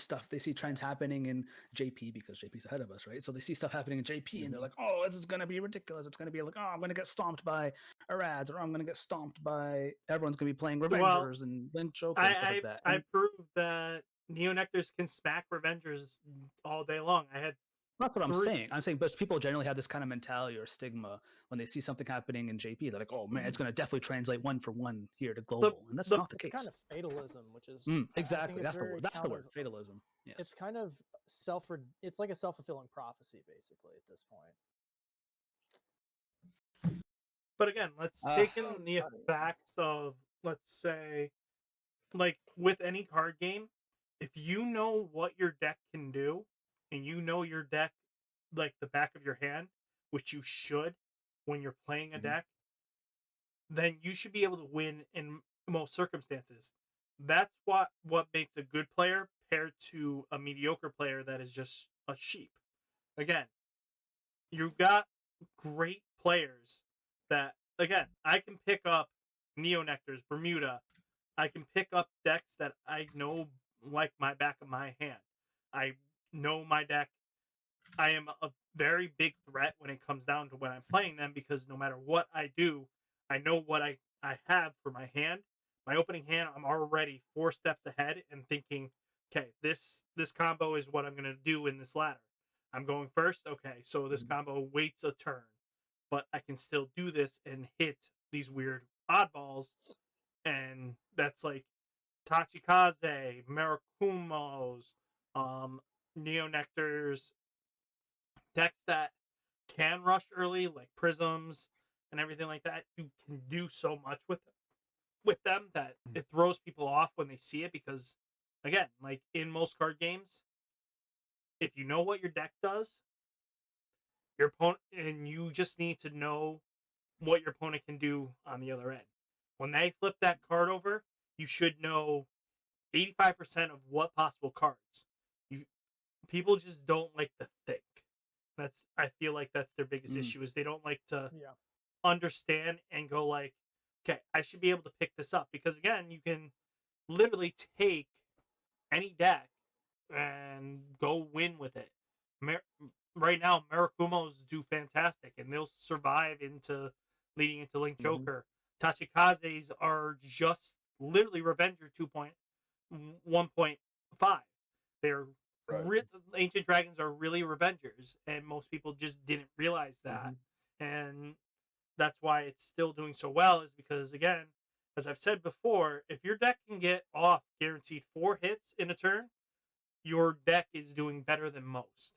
trends happening in JP because JP's ahead of us, right? So they see stuff happening in JP and they're like, oh, this is going to be ridiculous. It's going to be like, oh, I'm going to get stomped by Arads, or I'm going to get stomped by, everyone's going to be playing Revengers and Link Joker and stuff like that. I proved that Neonectars can smack Revengers all day long. That's what I'm saying. I'm saying, but people generally have this kind of mentality or stigma when they see something happening in JP. They're like, "Oh man, it's going to definitely translate 1-for-1 here to global," and that's not the case. Kind of fatalism, which is exactly that's the word. That's the word. Fatalism. Yes. It's kind of It's like a self-fulfilling prophecy, basically, at this point. But again, let's take in the effects of, let's say, like with any card game, if you know what your deck can do, and you know your deck like the back of your hand, which you should when you're playing a deck, then you should be able to win in most circumstances. That's what makes a good player paired to a mediocre player that is just a sheep. Again, you've got great players that, again, I can pick up Neonectars, Bermuda. I can pick up decks that I know like my back of my hand. I know my deck. I am a very big threat when it comes down to when I'm playing them, because no matter what I do, I know what I have for my hand. My opening hand, I'm already 4 steps ahead and thinking, okay, this combo is what I'm going to do in this ladder. I'm going first. Okay, so this combo waits a turn, but I can still do this and hit these weird oddballs. And that's like Tachikaze, Marakumos, Neonectars, decks that can rush early, like Prisms and everything like that. You can do so much with them that it throws people off when they see it, because, again, like in most card games, if you know what your deck does, your opponent, and you just need to know what your opponent can do on the other end. When they flip that card over, you should know 85% of what possible cards. People just don't like to think. I feel like that's their biggest issue, is they don't like to understand and go like, okay, I should be able to pick this up, because again, you can literally take any deck and go win with it. Right now, Marakumos do fantastic, and they'll survive leading into Link Joker. Tachikazes are just literally Revenger 2.1.5. They're Right. Ancient Dragons are really Revengers, and most people just didn't realize that. And that's why it's still doing so well, is because, again, as I've said before, if your deck can get off guaranteed 4 hits in a turn, your deck is doing better than most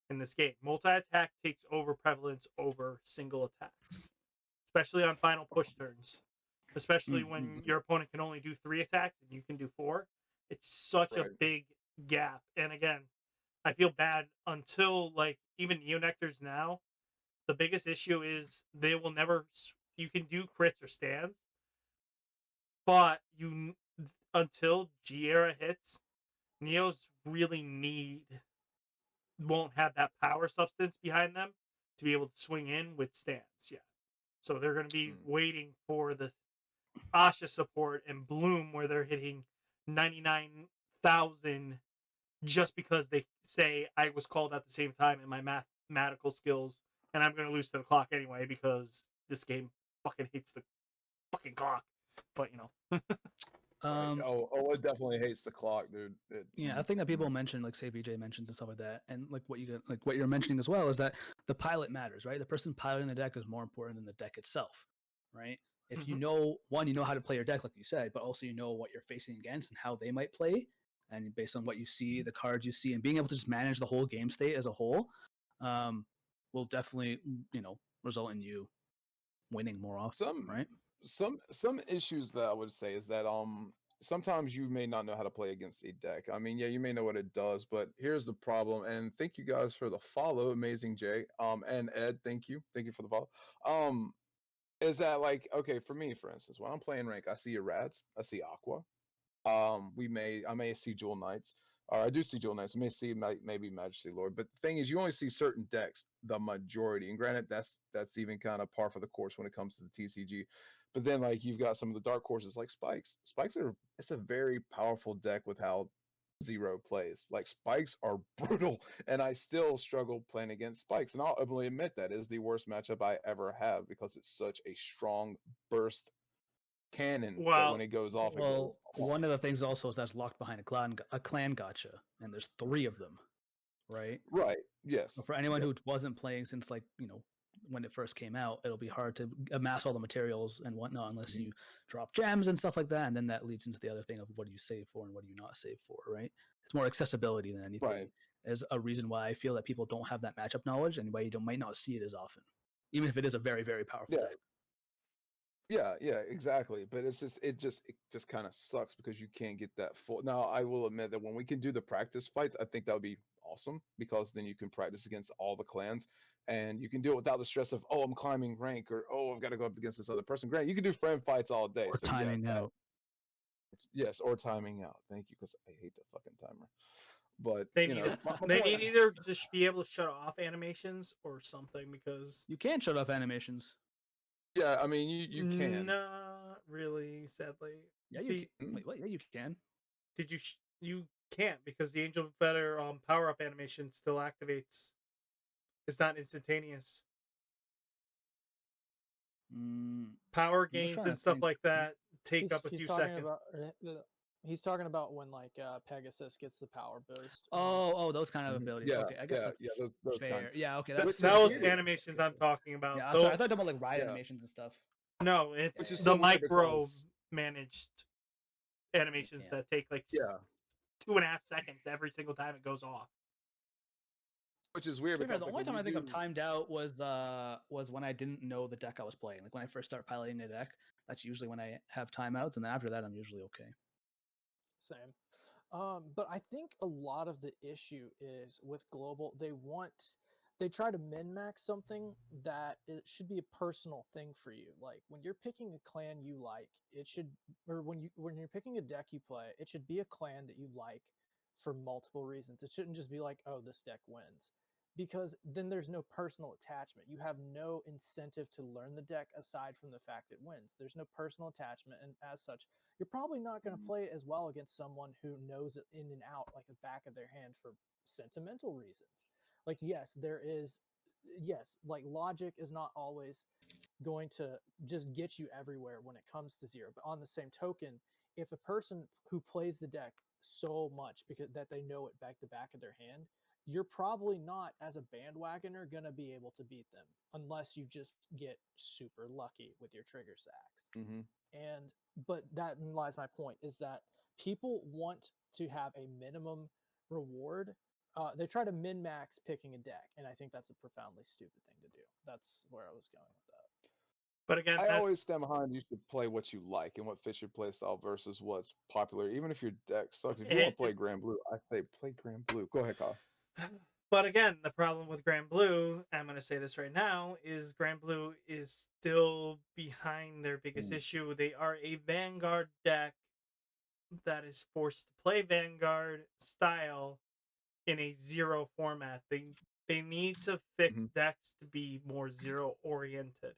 in this game. Multi-attack takes over prevalence over single attacks, especially on final push turns. Especially when your opponent can only do 3 attacks and you can do 4. It's such a Right. big gap. And again, I feel bad until, like, even Neonectars now, the biggest issue is they will never. You can do crits or stands, but until G era hits, Neos really won't have that power substance behind them to be able to swing in with stands yet. So they're going to be waiting for the Asha support and Bloom, where they're hitting 99,000 just because they say I was called at the same time in my mathematical skills, and I'm going to lose to the clock anyway because this game fucking hates the fucking clock. But Right. It definitely hates the clock, dude. Yeah, I think that people mention, like, say VJ mentions and stuff like that, and like what you're mentioning as well is that the pilot matters, right? The person piloting the deck is more important than the deck itself, right? If you know you know how to play your deck, like you said, but also you know what you're facing against and how they might play, and based on what you see, the cards you see, and being able to just manage the whole game state as a whole, will definitely result in you winning more often, right? Some issues that I would say is that sometimes you may not know how to play against a deck. I mean, yeah, you may know what it does, but here's the problem. And thank you guys for the follow, Amazing Jay. And Ed, thank you for the follow. Is that, like, okay, for me, for instance, when I'm playing rank, I see Rads, I see Aqua. I may see Jewel Knights, or I do see Jewel Knights. I may see maybe Majesty Lord, but the thing is, you only see certain decks, the majority. And granted, that's even kind of par for the course when it comes to the TCG. But then, like, you've got some of the dark horses like Spikes. It's a very powerful deck with how Zero plays. Like, Spikes are brutal, and I still struggle playing against Spikes. And I'll openly admit that is the worst matchup I ever have because it's such a strong burst cannon that when it goes off, it goes off. One of the things also is that's locked behind a clan gotcha, and there's 3 of them, right? Right. Yes. So for anyone who wasn't playing since, like, when it first came out, it'll be hard to amass all the materials and whatnot unless you drop gems and stuff like that, and then that leads into the other thing of what do you save for and what do you not save for, right? It's more accessibility than anything. Right. As a reason why I feel that people don't have that matchup knowledge and why you might not see it as often, even if it is a very, very powerful deck. Yeah, exactly. But it just kind of sucks because you can't get that full. Now, I will admit that when we can do the practice fights, I think that would be awesome because then you can practice against all the clans and you can do it without the stress of, oh, I'm climbing rank, or, oh, I've got to go up against this other person. Granted, you can do friend fights all day. Or timing out. Yes, or timing out. Thank you, because I hate the fucking timer. But they need either just be able to shut off animations or something, because you can shut off animations. Yeah, I mean, you can. Not really, sadly. Yeah, you can. Wait, what? Yeah, you can. Did you? You can't, because the Angel Feather power up animation still activates. It's not instantaneous. Power gains and stuff like that take up a few seconds. He's talking about when, like, Pegasus gets the power boost. Those kind of abilities. Yeah, okay, I guess those fair. kind. Yeah, okay, that's those animations I'm talking about. Yeah, sorry, I thought about, like, ride animations and stuff. No, it's the micro managed animations that take like 2.5 seconds every single time it goes off. Which is weird because the only time I think I'm timed out was when I didn't know the deck I was playing. Like, when I first start piloting a deck, that's usually when I have timeouts, and then after that I'm usually okay. Same. But I think a lot of the issue is with global, they try to min-max something that it should be a personal thing for you. Like, when you're picking a clan you like, when you're picking a deck you play, it should be a clan that you like for multiple reasons. It shouldn't just be like, oh, this deck wins. Because then there's no personal attachment. You have no incentive to learn the deck aside from the fact it wins. There's no personal attachment, and as such, you're probably not going to play it as well against someone who knows it in and out like the back of their hand for sentimental reasons. Like, like, logic is not always going to just get you everywhere when it comes to Zero. But on the same token, if a person who plays the deck so much because that they know it back to back of their hand, you're probably not, as a bandwagoner, gonna be able to beat them unless you just get super lucky with your trigger sacks. Mm-hmm. And but that lies my point, is that people want to have a minimum reward. They try to min max picking a deck, and I think that's a profoundly stupid thing to do. That's where I was going with that. But again, I always that's stand behind you should play what you like and what fits your play style versus what's popular. Even if your deck sucks, if you want it, to play Grand Blue, I say play Grand Blue. Go ahead, Kyle. but again, the problem with Grand Blue, I'm going to say this right now, is Grand Blue is still behind their biggest issue. They are a Vanguard deck that is forced to play Vanguard style in a zero format. They need to fix decks to be more zero oriented.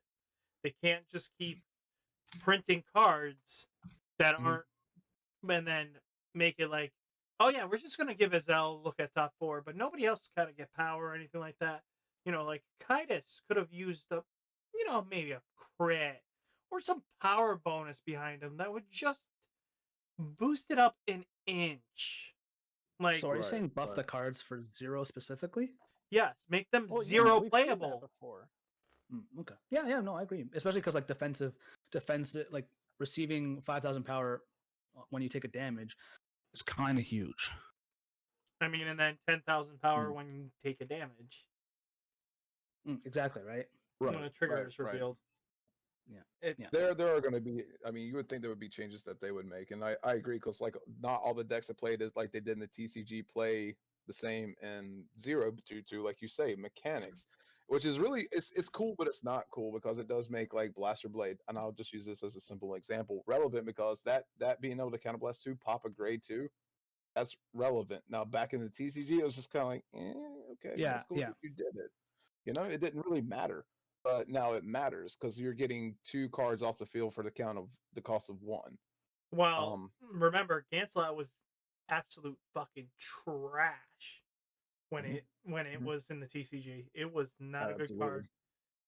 They can't just keep printing cards that aren't, and then make it like, oh yeah, we're just gonna give Azel look at top 4, but nobody else kind of get power or anything like that. Like Kitus could have used a, maybe a crit or some power bonus behind him that would just boost it up an inch. Like, So are you Right, saying buff right. the cards for 0 specifically? yes, make them Well, yeah, zero we've seen that playable. before. Okay. Yeah, no, I agree. Especially because like defense, like receiving 5,000 power when you take a damage is kind of huge. I mean, and then 10,000 power when you take a damage. Exactly, right? Right, When a trigger right, is right. revealed. Yeah. It, There are going to be. I mean, you would think there would be changes that they would make, and I agree because like not all the decks that played as like they did in the TCG play the same in Zero due to, like you say, mechanics, which is really it's cool, but it's not cool because it does make like Blaster Blade, and I'll just use this as a simple example, relevant because that being able to counterblast 2, pop a grade 2, that's relevant. Now back in the TCG, it was just kind of like, okay, Yeah, that's cool yeah. that you did it. It didn't really matter. But now it matters because you're getting 2 cards off the field for the count of the cost of 1. well, remember, Ganslot was absolute fucking trash when Mhm. it was in the TCG. It was not a good Absolutely. card.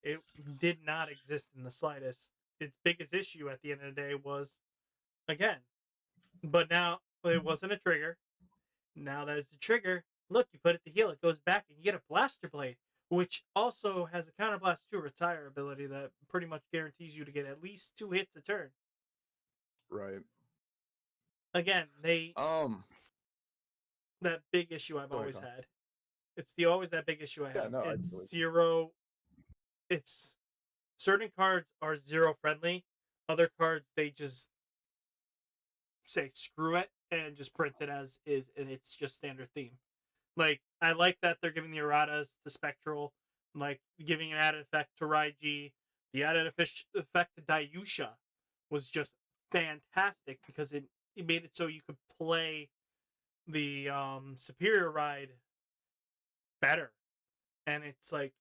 It did not exist in the slightest. Its biggest issue at the end of the day was, again, but now it wasn't a trigger. Now that it's a trigger, look, you put it to heal, it goes back, and you get a Blaster Blade, which also has a Counterblast 2 retire ability that pretty much guarantees you to get at least 2 hits a turn. Right. Again, that big issue I've Go ahead, always Kyle. had. It's always that big issue I Yeah, have. no, I It's totally- zero. It's certain cards are zero friendly. Other cards they just say screw it and just print it as is, and it's just standard theme. Like, I like that they're giving the erratas, the spectral, like giving an added effect to Raiji. The added effect to Dayusha was just fantastic because it made it so you could play the superior ride better. And it's like,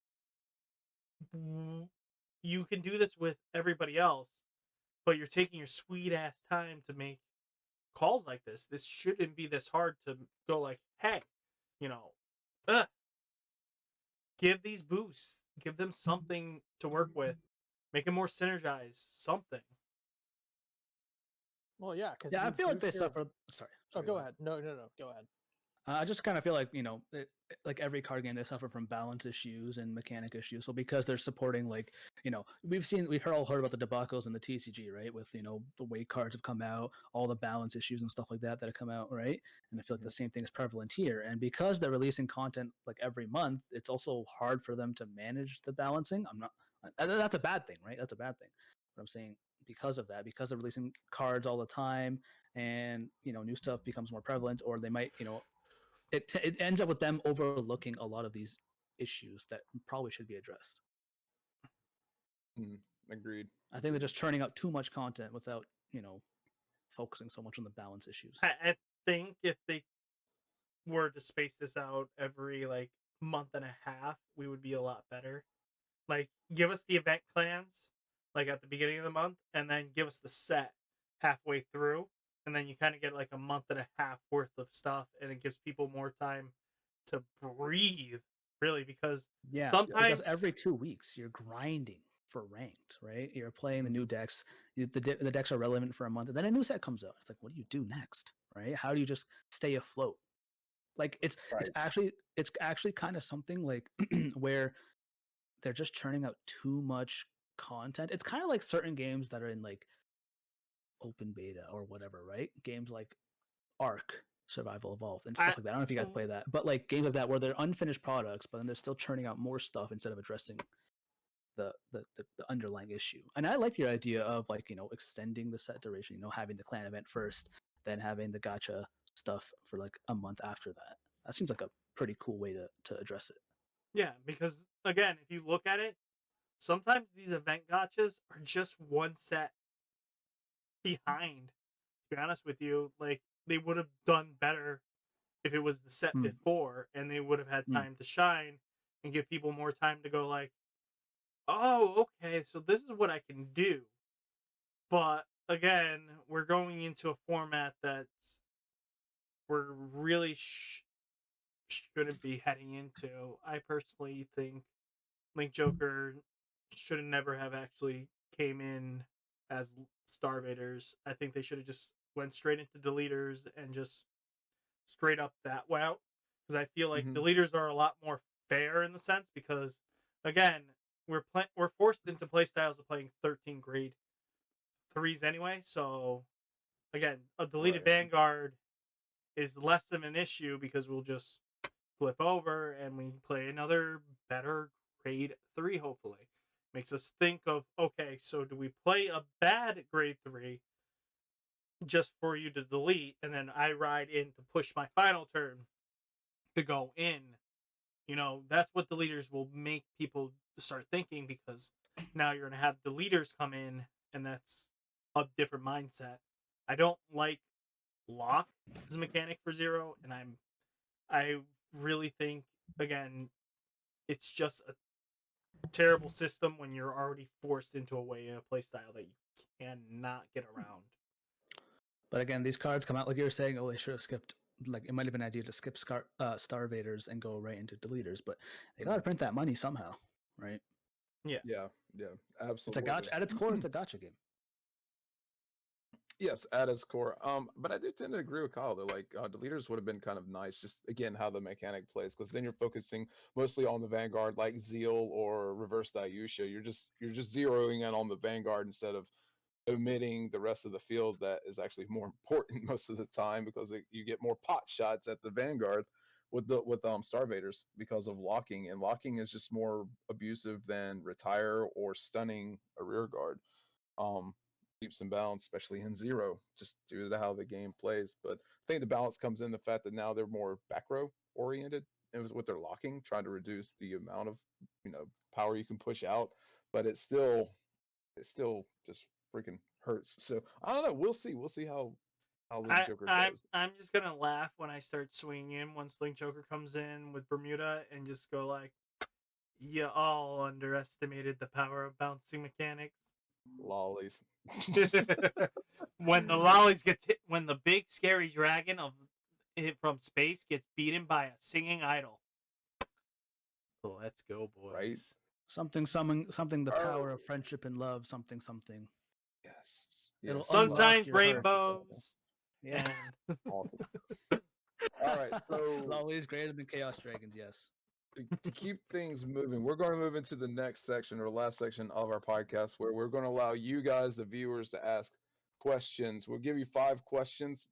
you can do this with everybody else, but you're taking your sweet ass time to make calls like this. This shouldn't be this hard to go like, hey, give these boosts, give them something to work with, make it more synergized, something. Well, yeah, because Yeah, I feel like they suffer. Sorry. Oh, go ahead. No, go ahead. I just kind of feel like like every card game, they suffer from balance issues and mechanic issues. So because they're supporting, like, we've all heard about the debacles in the TCG, right? With the way cards have come out, all the balance issues and stuff like that have come out, right? And I feel like the same thing is prevalent here. And because they're releasing content like every month, it's also hard for them to manage the balancing. That's a bad thing, right? That's a bad thing. But I'm saying because of that, because they're releasing cards all the time, and new stuff becomes more prevalent, or they might it ends up with them overlooking a lot of these issues that probably should be addressed. Agreed. I think they're just churning out too much content without focusing so much on the balance issues. I think if they were to space this out every like month and a half, we would be a lot better. Like, give us the event clans like at the beginning of the month, and then give us the set halfway through, and then you kind of get like a month and a half worth of stuff, and it gives people more time to breathe, really, because sometimes because every 2 weeks you're grinding for ranked, right? You're playing the new decks. The decks are relevant for a month, and then a new set comes out. It's like, what do you do next? right? How do you just stay afloat? Like it's actually kind of something like where they're just churning out too much content. It's kind of like certain games that are in like open beta or whatever, right? Games like Ark, Survival Evolved, and stuff like that. I don't know if you guys play that, but like games like that where they're unfinished products, but then they're still churning out more stuff instead of addressing the underlying issue. And I like your idea of like, extending the set duration, having the clan event first, then having the gacha stuff for like a month after that. That seems like a pretty cool way to address it. Yeah, because again, if you look at it, sometimes these event gotchas are just one set behind. To be honest with you, like they would have done better if it was the set before, and they would have had time to shine and give people more time to go like, oh, okay, so this is what I can do. But again, we're going into a format that we're really shouldn't be heading into. I personally think Link Joker should never have actually came in as Starvaders. I think they should have just went straight into Deleters and just straight up that route. Because I feel like Deleters are a lot more fair in the sense because, again, we're forced into play styles of playing 13 grade 3s anyway. So, again, a deleted Vanguard is less of an issue because we'll just flip over and we play another better grade 3, hopefully. Makes us think of, okay, so do we play a bad grade 3 just for you to delete, and then I ride in to push my final turn to go in? That's what deleters will make people start thinking, because now you're going to have deleters come in, and that's a different mindset. I don't like lock as a mechanic for Zero, and I really think, again, it's just a terrible system when you're already forced into a playstyle that you cannot get around. But again, these cards come out like you were saying. Oh, they should have skipped. Like it might have been an idea to skip Starvaders and go right into Deleters, but they got to print that money somehow, right? Yeah, absolutely. It's a gotcha. At its core, it's a gotcha game. Yes, at its core. But I do tend to agree with Kyle though. Like deleters would have been kind of nice, just again how the mechanic plays, because then you're focusing mostly on the Vanguard, like Zeal or Reverse Dayusha. You're just zeroing in on the Vanguard instead of omitting the rest of the field that is actually more important most of the time, because you get more pot shots at the Vanguard with Starvaders because of locking, and locking is just more abusive than retire or stunning a rear guard. Leaps and bounds, especially in Zero, just due to how the game plays. But I think the balance comes in the fact that now they're more back row oriented with their locking, trying to reduce the amount of power you can push out. But it still just freaking hurts. So I don't know. We'll see. We'll see how Link Joker does. I'm just gonna laugh when I start swinging in once Link Joker comes in with Bermuda and just go like, "You all underestimated the power of bouncing mechanics." Lollies. When the lollies when the big scary dragon from space gets beaten by a singing idol. Let's go, boys. Right? Something. The power of friendship and love. Something. Yes. Sunshines, rainbows. Yeah. Awesome. All right. So lollies greater than Chaos Dragons. Yes. To keep things moving, we're going to move into the next section, or last section of our podcast, where we're going to allow you guys, the viewers, to ask questions. We'll give you 5 questions.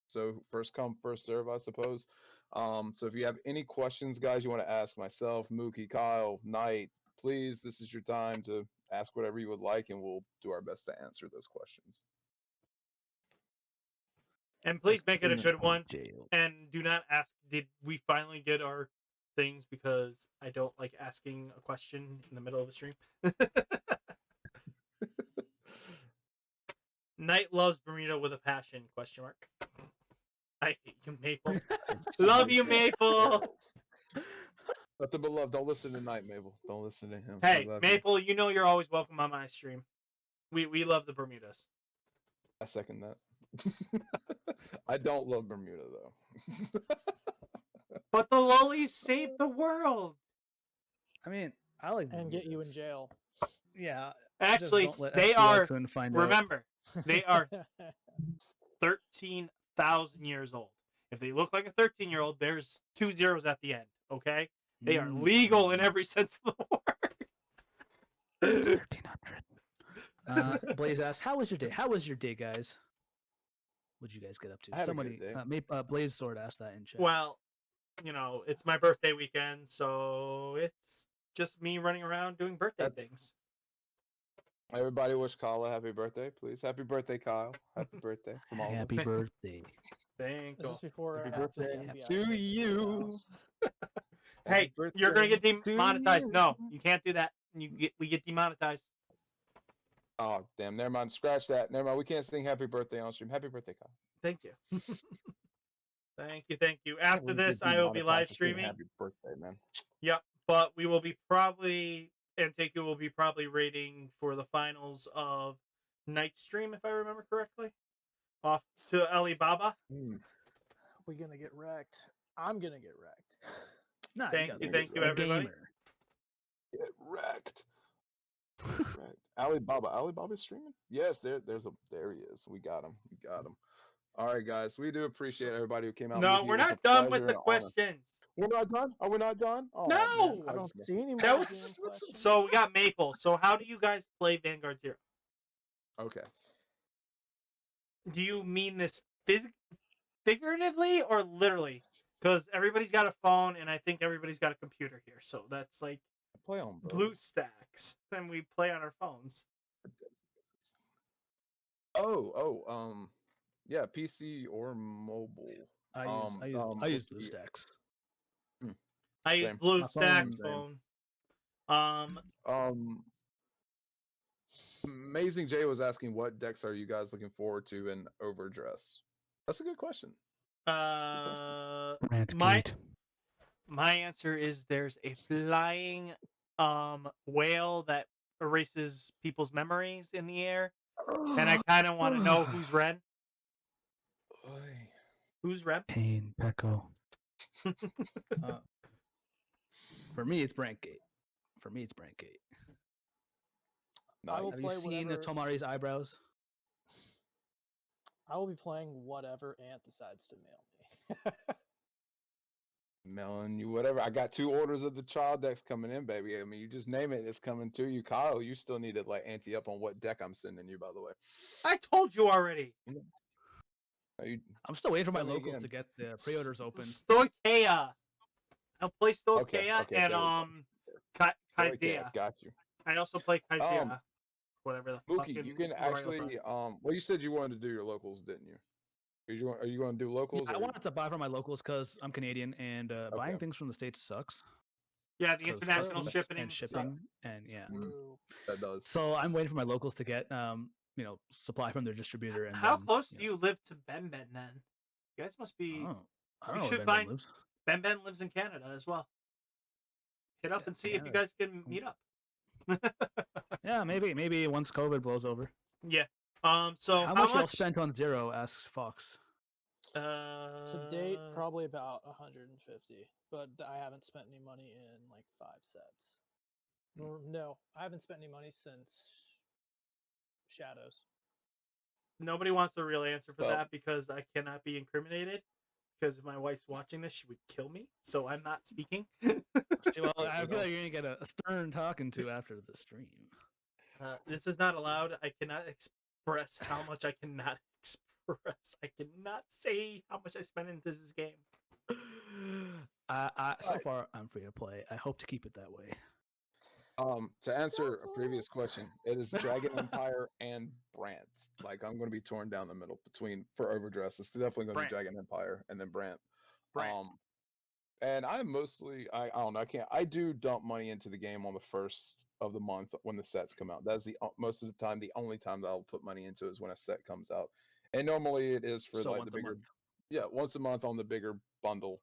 So first come, first serve, I suppose. So if you have any questions, guys, you want to ask myself, Mookie, Kyle, Knight, please, this is your time to ask whatever you would like, and we'll do our best to answer those questions. And please make it a good one. And do not ask, did we finally get our things, because I don't like asking a question in the middle of a stream. Knight loves Bermuda with a passion, ? I hate you, Maple. Love you, Maple. But the beloved, don't listen to Knight, Maple. Don't listen to him. Hey, Maple, you're always welcome on my stream. We love the Bermudas. I second that. I don't love Bermuda though. But the lollies saved the world. I mean, I like and get you in jail. Yeah. Actually, they are. Remember, they are 13 1,000 years old. If they look like a 13-year-old, there's 2 zeros at the end. Okay, they are legal in every sense of the word. 1,300. Blaze asks, "How was your day? How was your day, guys? What'd you guys get up to?" I had a Somebody, good day. Blaze Sword asked that in chat. Well, it's my birthday weekend, so it's just me running around doing birthday things. Everybody wish Kyle a happy birthday, please. Happy birthday, Kyle. Happy birthday from all of us. Happy birthday. Thank Is you. this before or Happy after the birthday FBI to shifts into the you. house? Hey, you're gonna get birthday to demonetized. you. No, you can't do that. We get demonetized. Oh, damn. Never mind. Scratch that. Never mind. We can't sing happy birthday on stream. Happy birthday, Kyle. Thank you. Thank you. After We this, get I will be demonetized live for singing streaming. Happy birthday, man. Yep, but we will be Anteiku will be probably rating for the finals of Night Stream, if I remember correctly, off to Alibaba. We're gonna get wrecked. I'm gonna get wrecked. Nah, Thank you, a everybody. gamer. Get wrecked. Right. Alibaba's streaming? Yes, there he is. We got him. All right, guys. We do appreciate everybody who came out. No, Mookie, we're it was not a done with pleasure the and honor. questions. We're not done? Are we not done? Oh, No! man. I don't see any more That was damn questions. so. We got Maple. So how do you guys play Vanguard Zero? Okay. Do you mean this figuratively or literally? Because everybody's got a phone, and I think everybody's got a computer here. So that's like I play on both. BlueStacks, and we play on our phones. Yeah, PC or mobile. I use BlueStacks. I use Same. BlueStacks phone, phone. Amazing Jay was asking, what decks are you guys looking forward to in Overdress? That's a good question. My Rantgate. my answer is there's a flying whale that erases people's memories in the air, and I kind of want to know who's Ren. Who's Ren? Pain, Pecco. For me, it's Brantgate. Nice. Have you seen Tomari's eyebrows? I will be playing whatever Ant decides to mail me. Mailing you whatever. I got 2 orders of the trial decks coming in, baby. I mean, you just name it, it's coming to you. Kyle, you still need to like ante up on what deck I'm sending you, by the way. I told you already. I'm still waiting for my locals to get the pre-orders open. Stoikea. I'll play Stoikea Okay, and Kaizea. Got you. I also play Kaizea. Whatever the Mookie, you can actually well, you said you wanted to do your locals, didn't you? Are you going to do locals? Yeah, I wanted to buy from my locals because I'm Canadian, and buying things from the States sucks. Yeah, the international shipping and yeah, that does. So I'm waiting for my locals to get supply from their distributor. And how close do you live to Ben then? You guys must be. I don't know where Ben lives. Ben lives in Canada as well. Hit up and see if you guys can meet up. Yeah, maybe once COVID blows over. Yeah. So how much y'all spent on Zero? Asks Fox. To date, probably about 150, but I haven't spent any money in like 5 sets. No, I haven't spent any money since Shadows. Nobody wants a real answer for that because I cannot be incriminated. Because if my wife's watching this, she would kill me. So I'm not speaking. Well, I feel like you're gonna get a stern talking to after the stream. This is not allowed. I cannot express how much I cannot express. I cannot say how much I spent into this game. So far, I'm free to play. I hope to keep it that way. To answer a previous question, it is Dragon Empire and Brant. Like I'm going to be torn down the middle for Overdress. It's definitely going to be Dragon Empire and then Brant. And I'm mostly I don't know, I do dump money into the game on the first of the month when the sets come out. That's the most of the time, the only time that I'll put money into is when a set comes out. And normally it is for like the bigger once a month on the bigger bundle.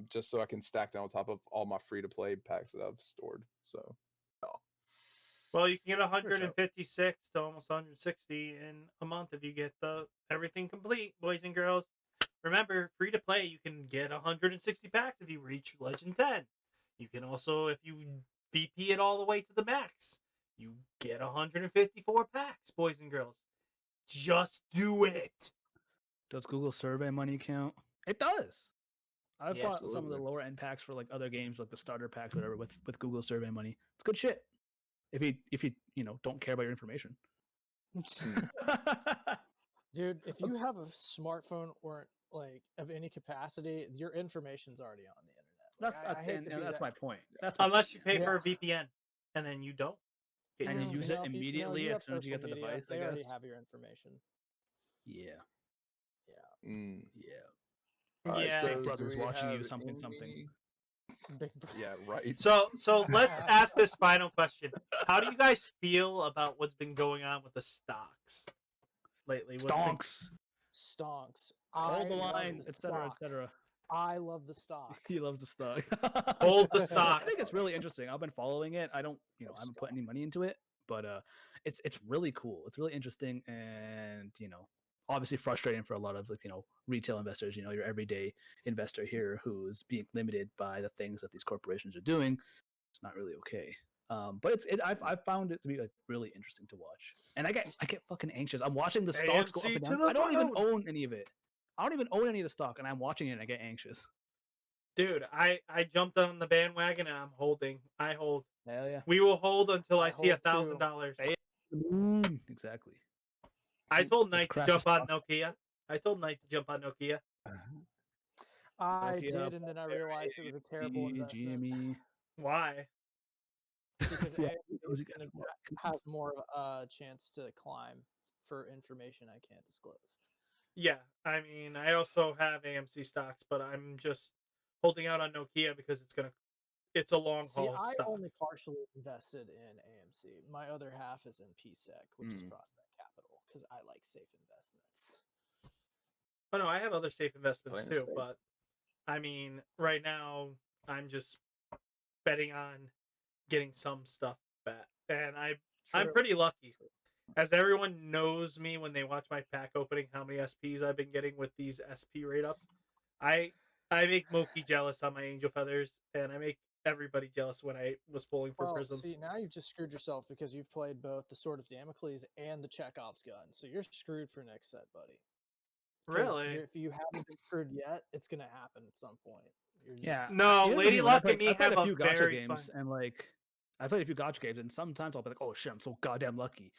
Just so I can stack that on top of all my free to play packs that I've stored. So well, you can get 156 to almost 160 in a month if you get everything complete, boys and girls. Remember, free to play, you can get 160 packs if you reach Legend 10. You can also, if you VP it all the way to the max, you get 154 packs, boys and girls. Just do it. Does Google Survey money count? It does. I've Yeah, bought some of the absolutely. lower end packs for like other games, like the starter packs, whatever, with Google Survey money. It's good shit. If you don't care about your information. dude, if you have a smartphone or like of any capacity, your information's already on the internet. Like, I hate to be that's that. my point. That's my Unless point, you pay Yeah. for a VPN, and then you don't. Get and your you use information. it if you immediately you as have soon as you social get the media, device. I they already guess. have your information. Yeah. Mm. Yeah. All right, Yeah. so Big do Brother's we watching you, have something. Big bro- Yeah, right. So let's ask this final question. How do you guys feel about what's been going on with the stocks lately? Stonks. Stonks. Hold the love line, the etc., stock. etc. I love the stock. He loves the stock. Hold the I stock. think it's really interesting. I've been following it. I don't, I haven't put any money into it, but it's really cool. It's really interesting, and obviously frustrating for a lot of retail investors. Your everyday investor here who's being limited by the things that these corporations are doing. It's not really okay. But I've found it to be like really interesting to watch, and I get fucking anxious. I'm watching the stocks go up AMC and to down. the I don't even moon! own any of it. I don't even own any of the stock, and I'm watching it and I get anxious. Dude, I jumped on the bandwagon and I'm holding. I hold. Hell yeah. We will hold until I I see hold too. $1,000. Exactly. I told Let's Knight to crash jump the on stock. Nokia. I told Knight to jump on Nokia. I Nokia, did, and then I realized it was a terrible investment GME. Why? because Yeah, AMC those is guys gonna are has more of a chance to climb for information I can't disclose. Yeah, I mean, I also have AMC stocks, but I'm just holding out on Nokia because it's a long See, haul I stock. only partially invested in AMC. My other half is in PSEC, which is Prospect Capital, because I like safe investments. Oh no, I have other safe investments Plain too, safe. but I mean, right now I'm just betting on getting some stuff back, and I'm True. pretty lucky. As everyone knows me when they watch my pack opening, how many SPs I've been getting with these SP rate ups. I make Mookie jealous on my Angel Feathers, and I make everybody jealous when I was pulling for Well, Prisms. see, now you've just screwed yourself because you've played both the Sword of Damocles and the Chekhov's gun, so you're screwed for next set, buddy. 'Cause Really? if you haven't been screwed yet, it's gonna happen at some point. You're Yeah. just- No, You know what I Lady mean? When Luck and me I played have a a few gacha very games, fun. and I played a few gacha games, and sometimes I'll be like, "Oh shit, I'm so goddamn lucky,"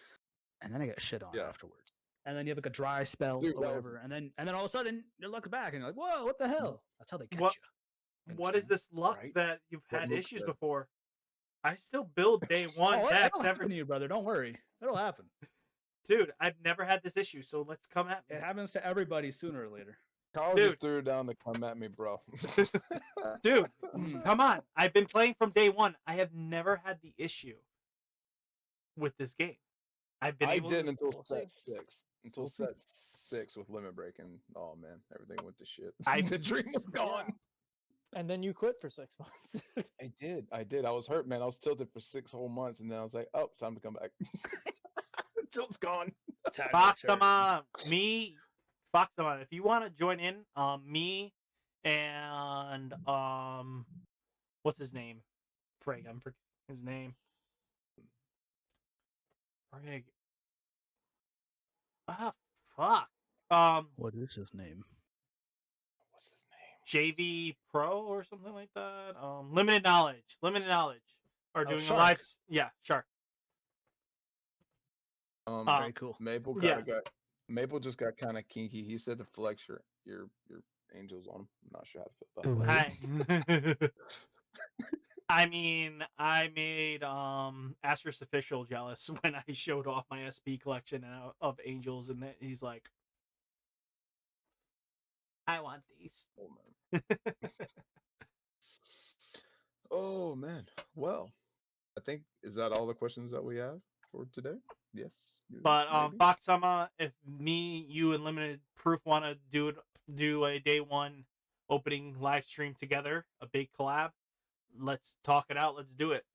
and then I get shit on Yeah. afterwards. And then you have like a dry spell Dude, or that was- whatever, and then all of a sudden your luck's back, and you're like, "Whoa, what the hell?" That's how they get What- you. What is this luck Right? that you've What had Mook issues said. before? I still build day one Oh, decks it'll happen to you, brother. Don't worry, it'll happen. Dude, I've never had this issue, so let's come at me. It happens to everybody sooner or later. Kyle Dude. just threw it down to come at me, bro. Dude, Mm. come on. I've been playing from day one. I have never had the issue with this game. I've been I able didn't to. until We'll set see. 6. Until We'll see. set 6 with limit breaking. Oh man, everything went to shit. I- the dream was gone. And then you quit for 6 months. I did. I was hurt, man. I was tilted for 6 whole months, and then I was like, "Oh, it's time to come back." Tilt's gone. Foxama, Foxama, if you want to join in, me and what's his name? Frig, I'm forgetting his name. Frig. Ah, fuck. What is his name? What's his name? JV Pro or something like that. Limited knowledge are doing a Shark. live. Yeah, Shark. Very cool. Maple yeah. Maple just got kind of kinky. He said to flex your angels on him. I'm not sure how to feel about that. I mean, I made Astros Official jealous when I showed off my SP collection of angels, and then he's like, "I want these." Oh man. Oh man. Well, I think is that all the questions that we have for today? Yes. But maybe? Foxama, if me, you, and Limited Proof want to do a day one opening live stream together, a big collab, let's talk it out. Let's do it.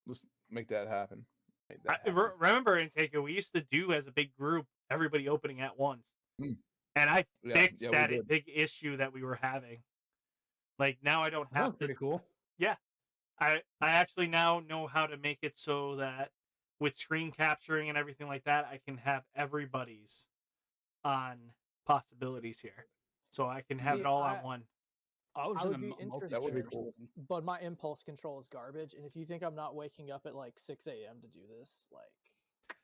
Let's make that happen. Make that happen. Remember, Anteiku, we used to do as a big group, everybody opening at once. Mm. And I fixed we that did. big issue that we were having. Like, now I don't That have sounds to. pretty cool. Yeah. I actually now know how to make it so that with screen capturing and everything like that, I can have everybody's on possibilities here. So I can have See, it all on one. I was I in would a be multi- That would be interested, cool. but my impulse control is garbage. And if you think I'm not waking up at like 6 a.m. to do this, like,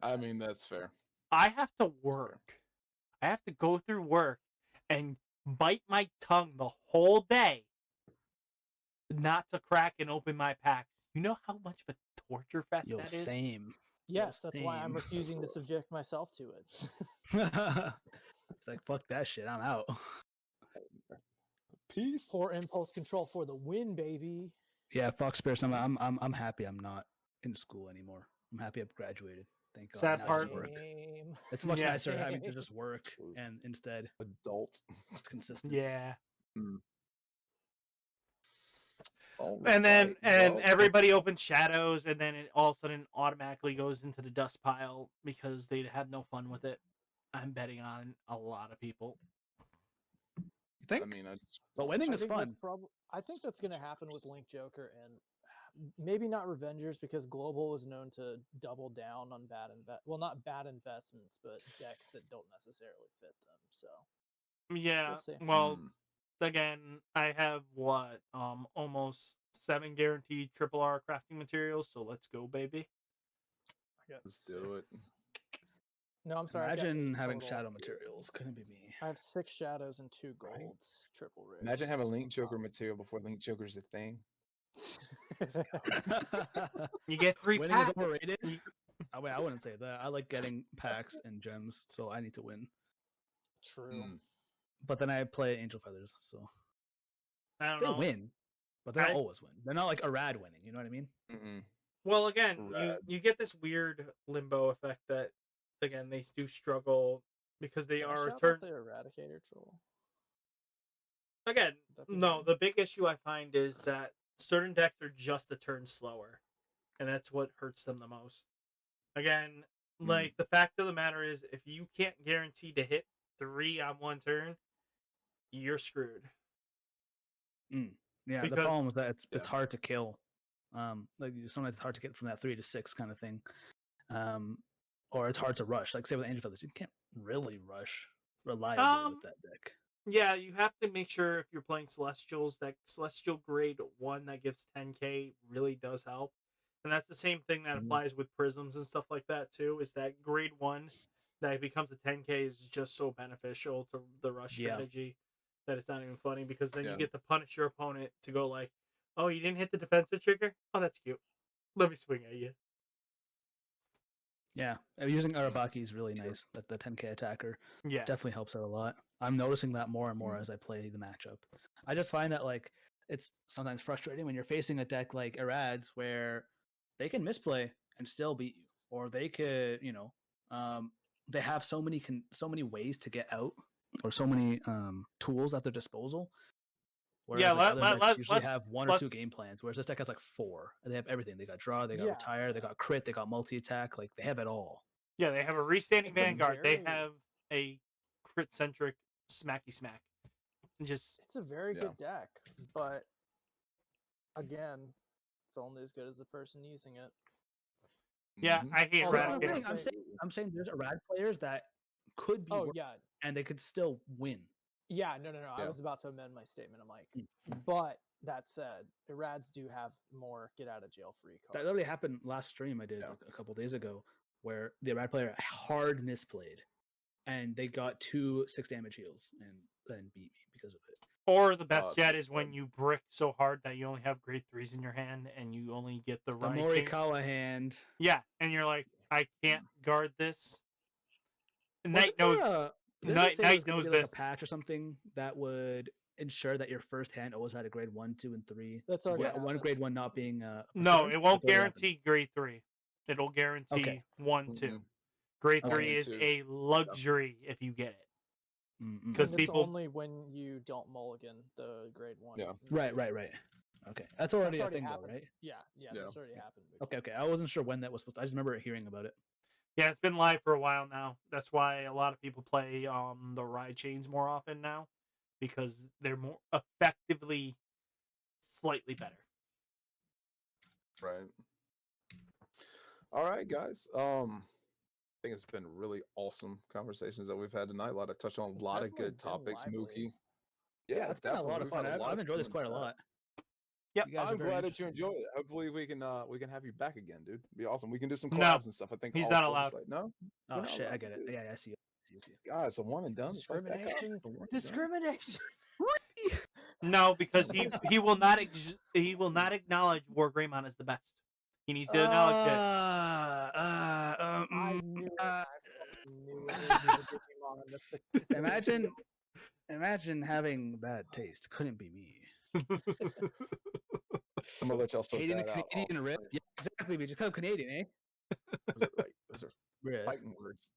I bad mean, news. that's fair. I have to work. I have to go through work and bite my tongue the whole day not to crack and open my packs. You know how much of a torture fest Yo, that is? same. Yes, that's why I'm same. refusing to subject myself to it. It's like, fuck that shit. I'm out. Peace. Poor impulse control for the win, baby. Yeah, fuck Spirits. I'm happy I'm not in school anymore. I'm happy I've graduated. Thank God. Sad Now I part. just work. Same. It's much Yeah. nicer having to just work and instead Adult. it's consistent. Yeah. All And then right, and well, everybody opens shadows, and then it all of a sudden automatically goes into the dust pile because they have no fun with it. I'm betting on a lot of people. You think? I mean, But winning is fun. I think that's going to happen with Link Joker and maybe not Revengers because Global is known to double down on not bad investments, but decks that don't necessarily fit them. So Yeah. we'll see. Well, again, I have almost 7 guaranteed triple R crafting materials, so let's go, baby. I got Let's do it. 6. No, I'm sorry. I've got Imagine 8 having total. shadow materials. Couldn't be me. I have 6 shadows and 2 Right. golds. Triple rares. imagine having Link Joker material before Link Joker's a thing. You get 3 Winning is packs. overrated. I wouldn't say that. I like getting packs and gems, so I need to win. True. But then I play Angel Feathers, so I don't they know. win. But they don't always win. They're not like a rad winning. You know what I mean? Mm-mm. Well, again, Rad. you get this weird limbo effect that, again, they do struggle because they Can I are shout turn. out the Eradicator troll. Again, That'd be no, good. the big issue I find is that certain decks are just a turn slower, and that's what hurts them the most. Again, like, the fact of the matter is, if you can't guarantee to hit 3 on one turn, you're screwed. Yeah, the Because- problem is that it's Yeah. hard to kill. Like sometimes it's hard to get from that 3 to 6 kind of thing. Or it's hard to rush. Like say with Angel Feathers, you can't really rush reliably with that deck. Yeah, you have to make sure if you're playing Celestials, that Celestial grade 1 that gives 10k really does help. And that's the same thing that applies with Prisms and stuff like that too, is that grade 1 that becomes a 10k is just so beneficial to the rush strategy that it's not even funny, because then you get to punish your opponent to go like, oh, you didn't hit the defensive trigger? Oh, that's cute. Let me swing at you. Yeah, using Arabaki is really nice. That the 10k attacker Yeah. definitely helps out a lot. I'm noticing that more and more as I play the matchup. I just find that like it's sometimes frustrating when you're facing a deck like Arads where they can misplay and still beat you, or they could, they have so many ways to get out, or so many tools at their disposal. Whereas other decks usually have 1 or 2 game plans, whereas this deck has like 4. And they have everything. They got draw, they got retire, they got crit, they got multi-attack. Like they have it all. Yeah, they have a restanding Vanguard. They have a crit-centric smacky smack. It's a very good deck, but again, it's only as good as the person using it. Yeah, I hate Eradicator. I'm saying there's Arad players that could be worse, and they could still win. Yeah, no. I was about to amend my statement. I'm like, but that said, Irads do have more get out of jail free cards. That literally happened last stream I did a couple days ago, where the Irad player hard misplayed, and they got 2 6 damage heals and then beat me because of it. Or the best yet is when you brick so hard that you only have grade 3s in your hand and you only get the right Morikawa hand. Yeah, and you're like, I can't guard this. Knight knows. Knight knows this. Like a patch or something that would ensure that your first hand always had a grade 1, 2, and 3. That's already happened. One grade 1 not being no, it won't guarantee grade 3. It'll guarantee 1, 2. Grade 3 is a luxury if you get it. Because it's only when you don't mulligan the grade 1. Yeah. Right. Okay, that's already a thing, happened. though, right? Yeah, that's already happened. Okay. I wasn't sure when that was supposed to. I just remember hearing about it. Yeah, it's been live for a while now. That's why a lot of people play the ride chains more often now, because they're more effectively slightly better. Right. All right, guys. I think it's been really awesome conversations that we've had tonight. A lot of touch on a It's lot of definitely good been topics, lively. Mookie. Yeah, it's been a lot definitely. of fun. I've enjoyed this quite a lot. Yep. You guys are I'm very glad that you interesting. enjoyed it. Hopefully we can have you back again, dude. It'd be awesome. We can do some No, collabs and stuff. I think he's all not four of us allowed. like no. Oh You're not shit, I allowed get to it. do Yeah, I see you. I see you. Guys, a one and done. It's like that, Kyle. Discrimination. It's a one and done. Discrimination. No, because he will not he will not acknowledge War Greymon as the best. He needs to acknowledge it. I knew it. I fucking knew it. It was the Digimon. That's the Imagine having bad taste. Couldn't be me. I'm gonna let y'all sort Hating that a out. Canadian rip. Yeah, exactly. We just come Canadian, eh? Those are right. Those are Bruh. fighting words.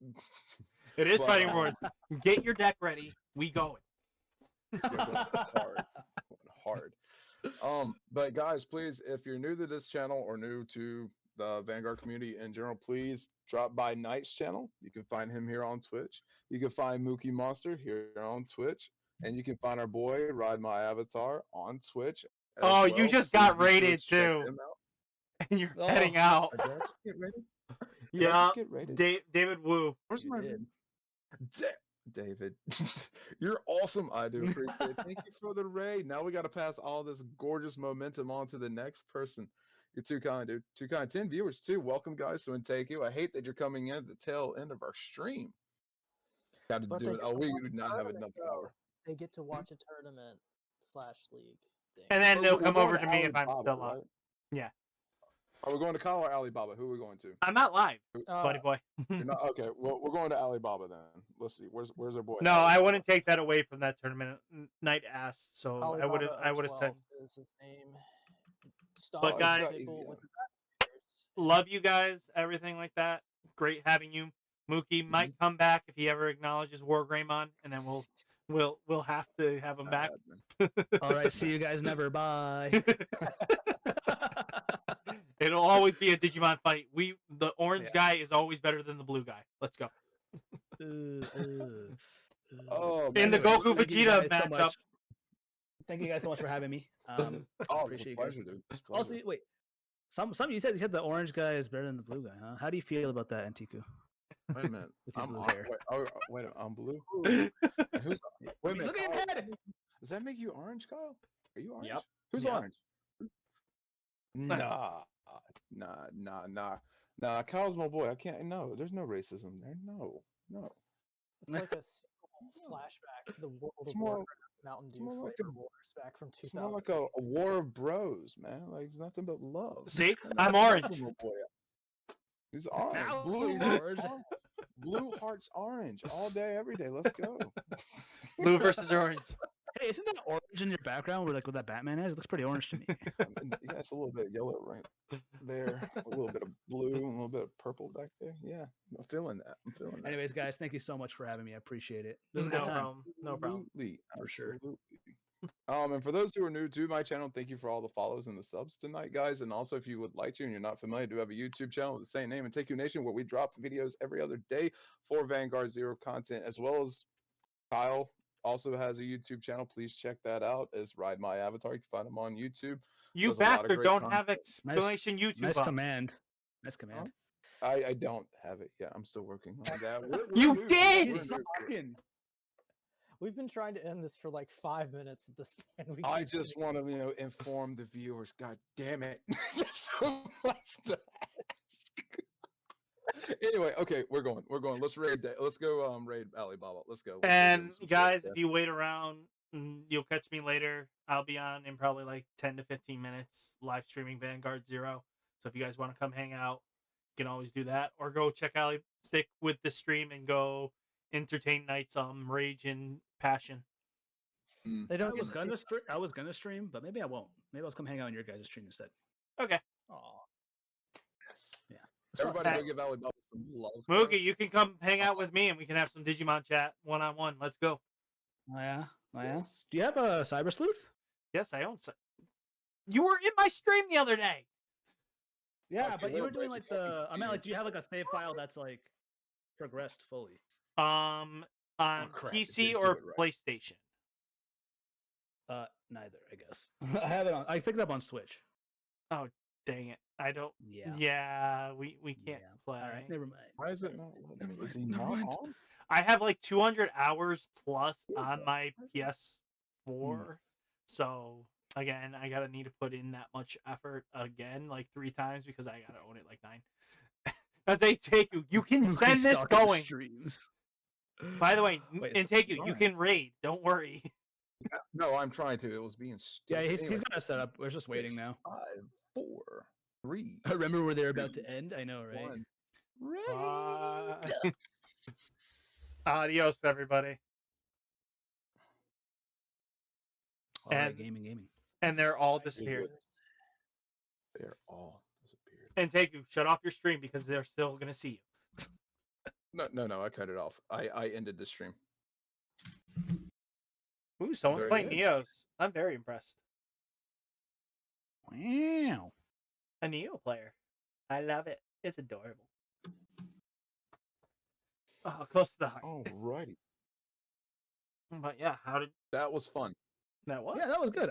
It is But, fighting words. Get your deck ready. We going. You're going hard. Going hard. But guys, please, if you're new to this channel or new to the Vanguard community in general, please drop by Knight's channel. You can find him here on Twitch. You can find Mookiemonstah here on Twitch. And you can find our boy, Ride My Avatar, on Twitch. Oh, as you well. just Please got be sure to rated check too. him out. And you're Oh. heading out. Did I just get rated? Did I Yeah. just get rated? David Wu. Where's You my did. David? You're awesome. I do appreciate it. Thank you for the raid. Now we got to pass all this gorgeous momentum on to the next person. You're too kind, dude. Too kind. 10 viewers too. Welcome, guys, to Anteiku. I hate that you're coming in at the tail end of our stream. Got to But do they it. get Oh, to we watch do a not have tournament, enough though. hour. They get to watch a tournament / league thing. And then Oh, they'll we're come going over to me if I'm Alibaba, still on. right? Yeah. Are we going to Kyle or Alibaba? Who are we going to? I'm not live, Uh, buddy boy. You're not okay. Well, we're going to Alibaba then. Let's see. Where's our boy? No, I Alibaba? wouldn't take that away from that tournament. Knight asked, so I would have said. Is his name. Star But guys- people with Love you guys, everything like that. Great having you. Mookie might come back if he ever acknowledges War Greymon, and then we'll have to have him back. All right, see you guys never. Bye. It'll always be a Digimon fight. The orange guy is always better than the blue guy. Let's go. Oh, In the man. Goku Thank you Vegeta guys so matchup. much. Thank you guys so much for having me. Oh, it's a appreciate you guys. pleasure, dude. It's a Also, pleasure. wait. Some you said the orange guy is better than the blue guy, huh? How do you feel about that, Anteiku? Wait a minute. With your I'm blue wait, hair. wait a minute. I'm blue. Who's? Wait a minute. Look at your Kyle, head. does that make you orange, Kyle? Are you orange? Yep. Who's Yep. orange? Nah. Kyle's my boy. I can't. No, there's no racism there. No. It's like a flashback to the World It's of more- Warcraft Mountain Dew more like flavor wars back from It's 2000. more like a war of bros, man. Like it's nothing but love. See, And I'm that's orange. my boy. He's orange. Now Blue, he's hearts orange. orange. Blue hearts orange all day, every day. Let's go. Blue versus orange. Hey, isn't that orange in your background where that Batman is? It looks pretty orange to me. Yeah, it's a little bit of yellow right there, a little bit of blue, and a little bit of purple back there. Yeah, I'm feeling that. Anyways, guys, thank you so much for having me. I appreciate it. It was a No good time. problem. No problem. Absolutely, For sure. absolutely. And for those who are new to my channel, thank you for all the follows and the subs tonight, guys. And also, if you would like to and you're not familiar, I do have a YouTube channel with the same name, Anteiku Nation, where we drop videos every other day for Vanguard Zero content, as well as Kyle also has a YouTube channel. Please check that out. As Ride My Avatar. You can find him on YouTube. You Does a lot of bastard great don't content. have explanation YouTube Nice up. command. Nice command. I don't have it yet. I'm still working on that. You new. did! We're He's new. fucking. We've been trying to end this for like 5 minutes at this point. We I keep just getting- want to, inform the viewers. God damn it! There's so much to ask. Anyway, okay, we're going. Let's raid. Let's go. Raid Alibaba. Let's go. Let's go give And them some guys, shit, if you wait around, you'll catch me later. I'll be on in probably like 10 to 15 minutes live streaming Vanguard Zero. So if you guys want to come hang out, you can always do that. Or go check out, stick with the stream and go entertain Knight's rage and passion. They I don't get was to see. I was gonna stream, but maybe I won't. Maybe I'll come hang out on your guys' stream instead. Okay. Aw. Yes. Yeah. It's fun. Everybody, Okay. go give Alibaba some love. Mookie, you can come hang out with me and we can have some Digimon chat one-on-one. Let's go. Oh yeah. Oh yeah. Yes. Do you have a Cyber Sleuth? Yes, I own some. You were in my stream the other day. Yeah, Okay, but you what were a doing break. like the. I meant like, do you have like a save file that's like progressed fully? On crap, it PC didn't or do it right. PlayStation. Neither, I guess. I have it on. I picked it up on Switch. Dang it. I don't. Yeah. Yeah, we can't play. All right, never mind. Why is it not letting me? Is he Never not mind. on? I have like 200 hours plus He is on not. my Why is it- PS4. So again, I gotta need to put in that much effort again, like 3 times because I gotta own it like 9. That's Anteiku. You can Mookie send this stalking going. streams. By the way, Wait, so- Anteiku, you sorry. can raid. Don't worry. No, I'm trying to. It was being yeah, stupid. he's got it set up. We're just waiting now. 5, 4, 3, I remember where they're about to end. I know, right? 1. Bye. Adios, everybody. All right, And- gaming. And they're all My disappeared. gamers. They're all disappeared. Anteiku, shut off your stream because they're still gonna see you. No. I cut it off. I ended the stream. Ooh, someone's Very playing good. Neos. I'm very impressed. Wow. A Neo player. I love it. It's adorable. Oh, close to the heart. Alrighty. But yeah, how did That was fun. that was? Yeah, that was good.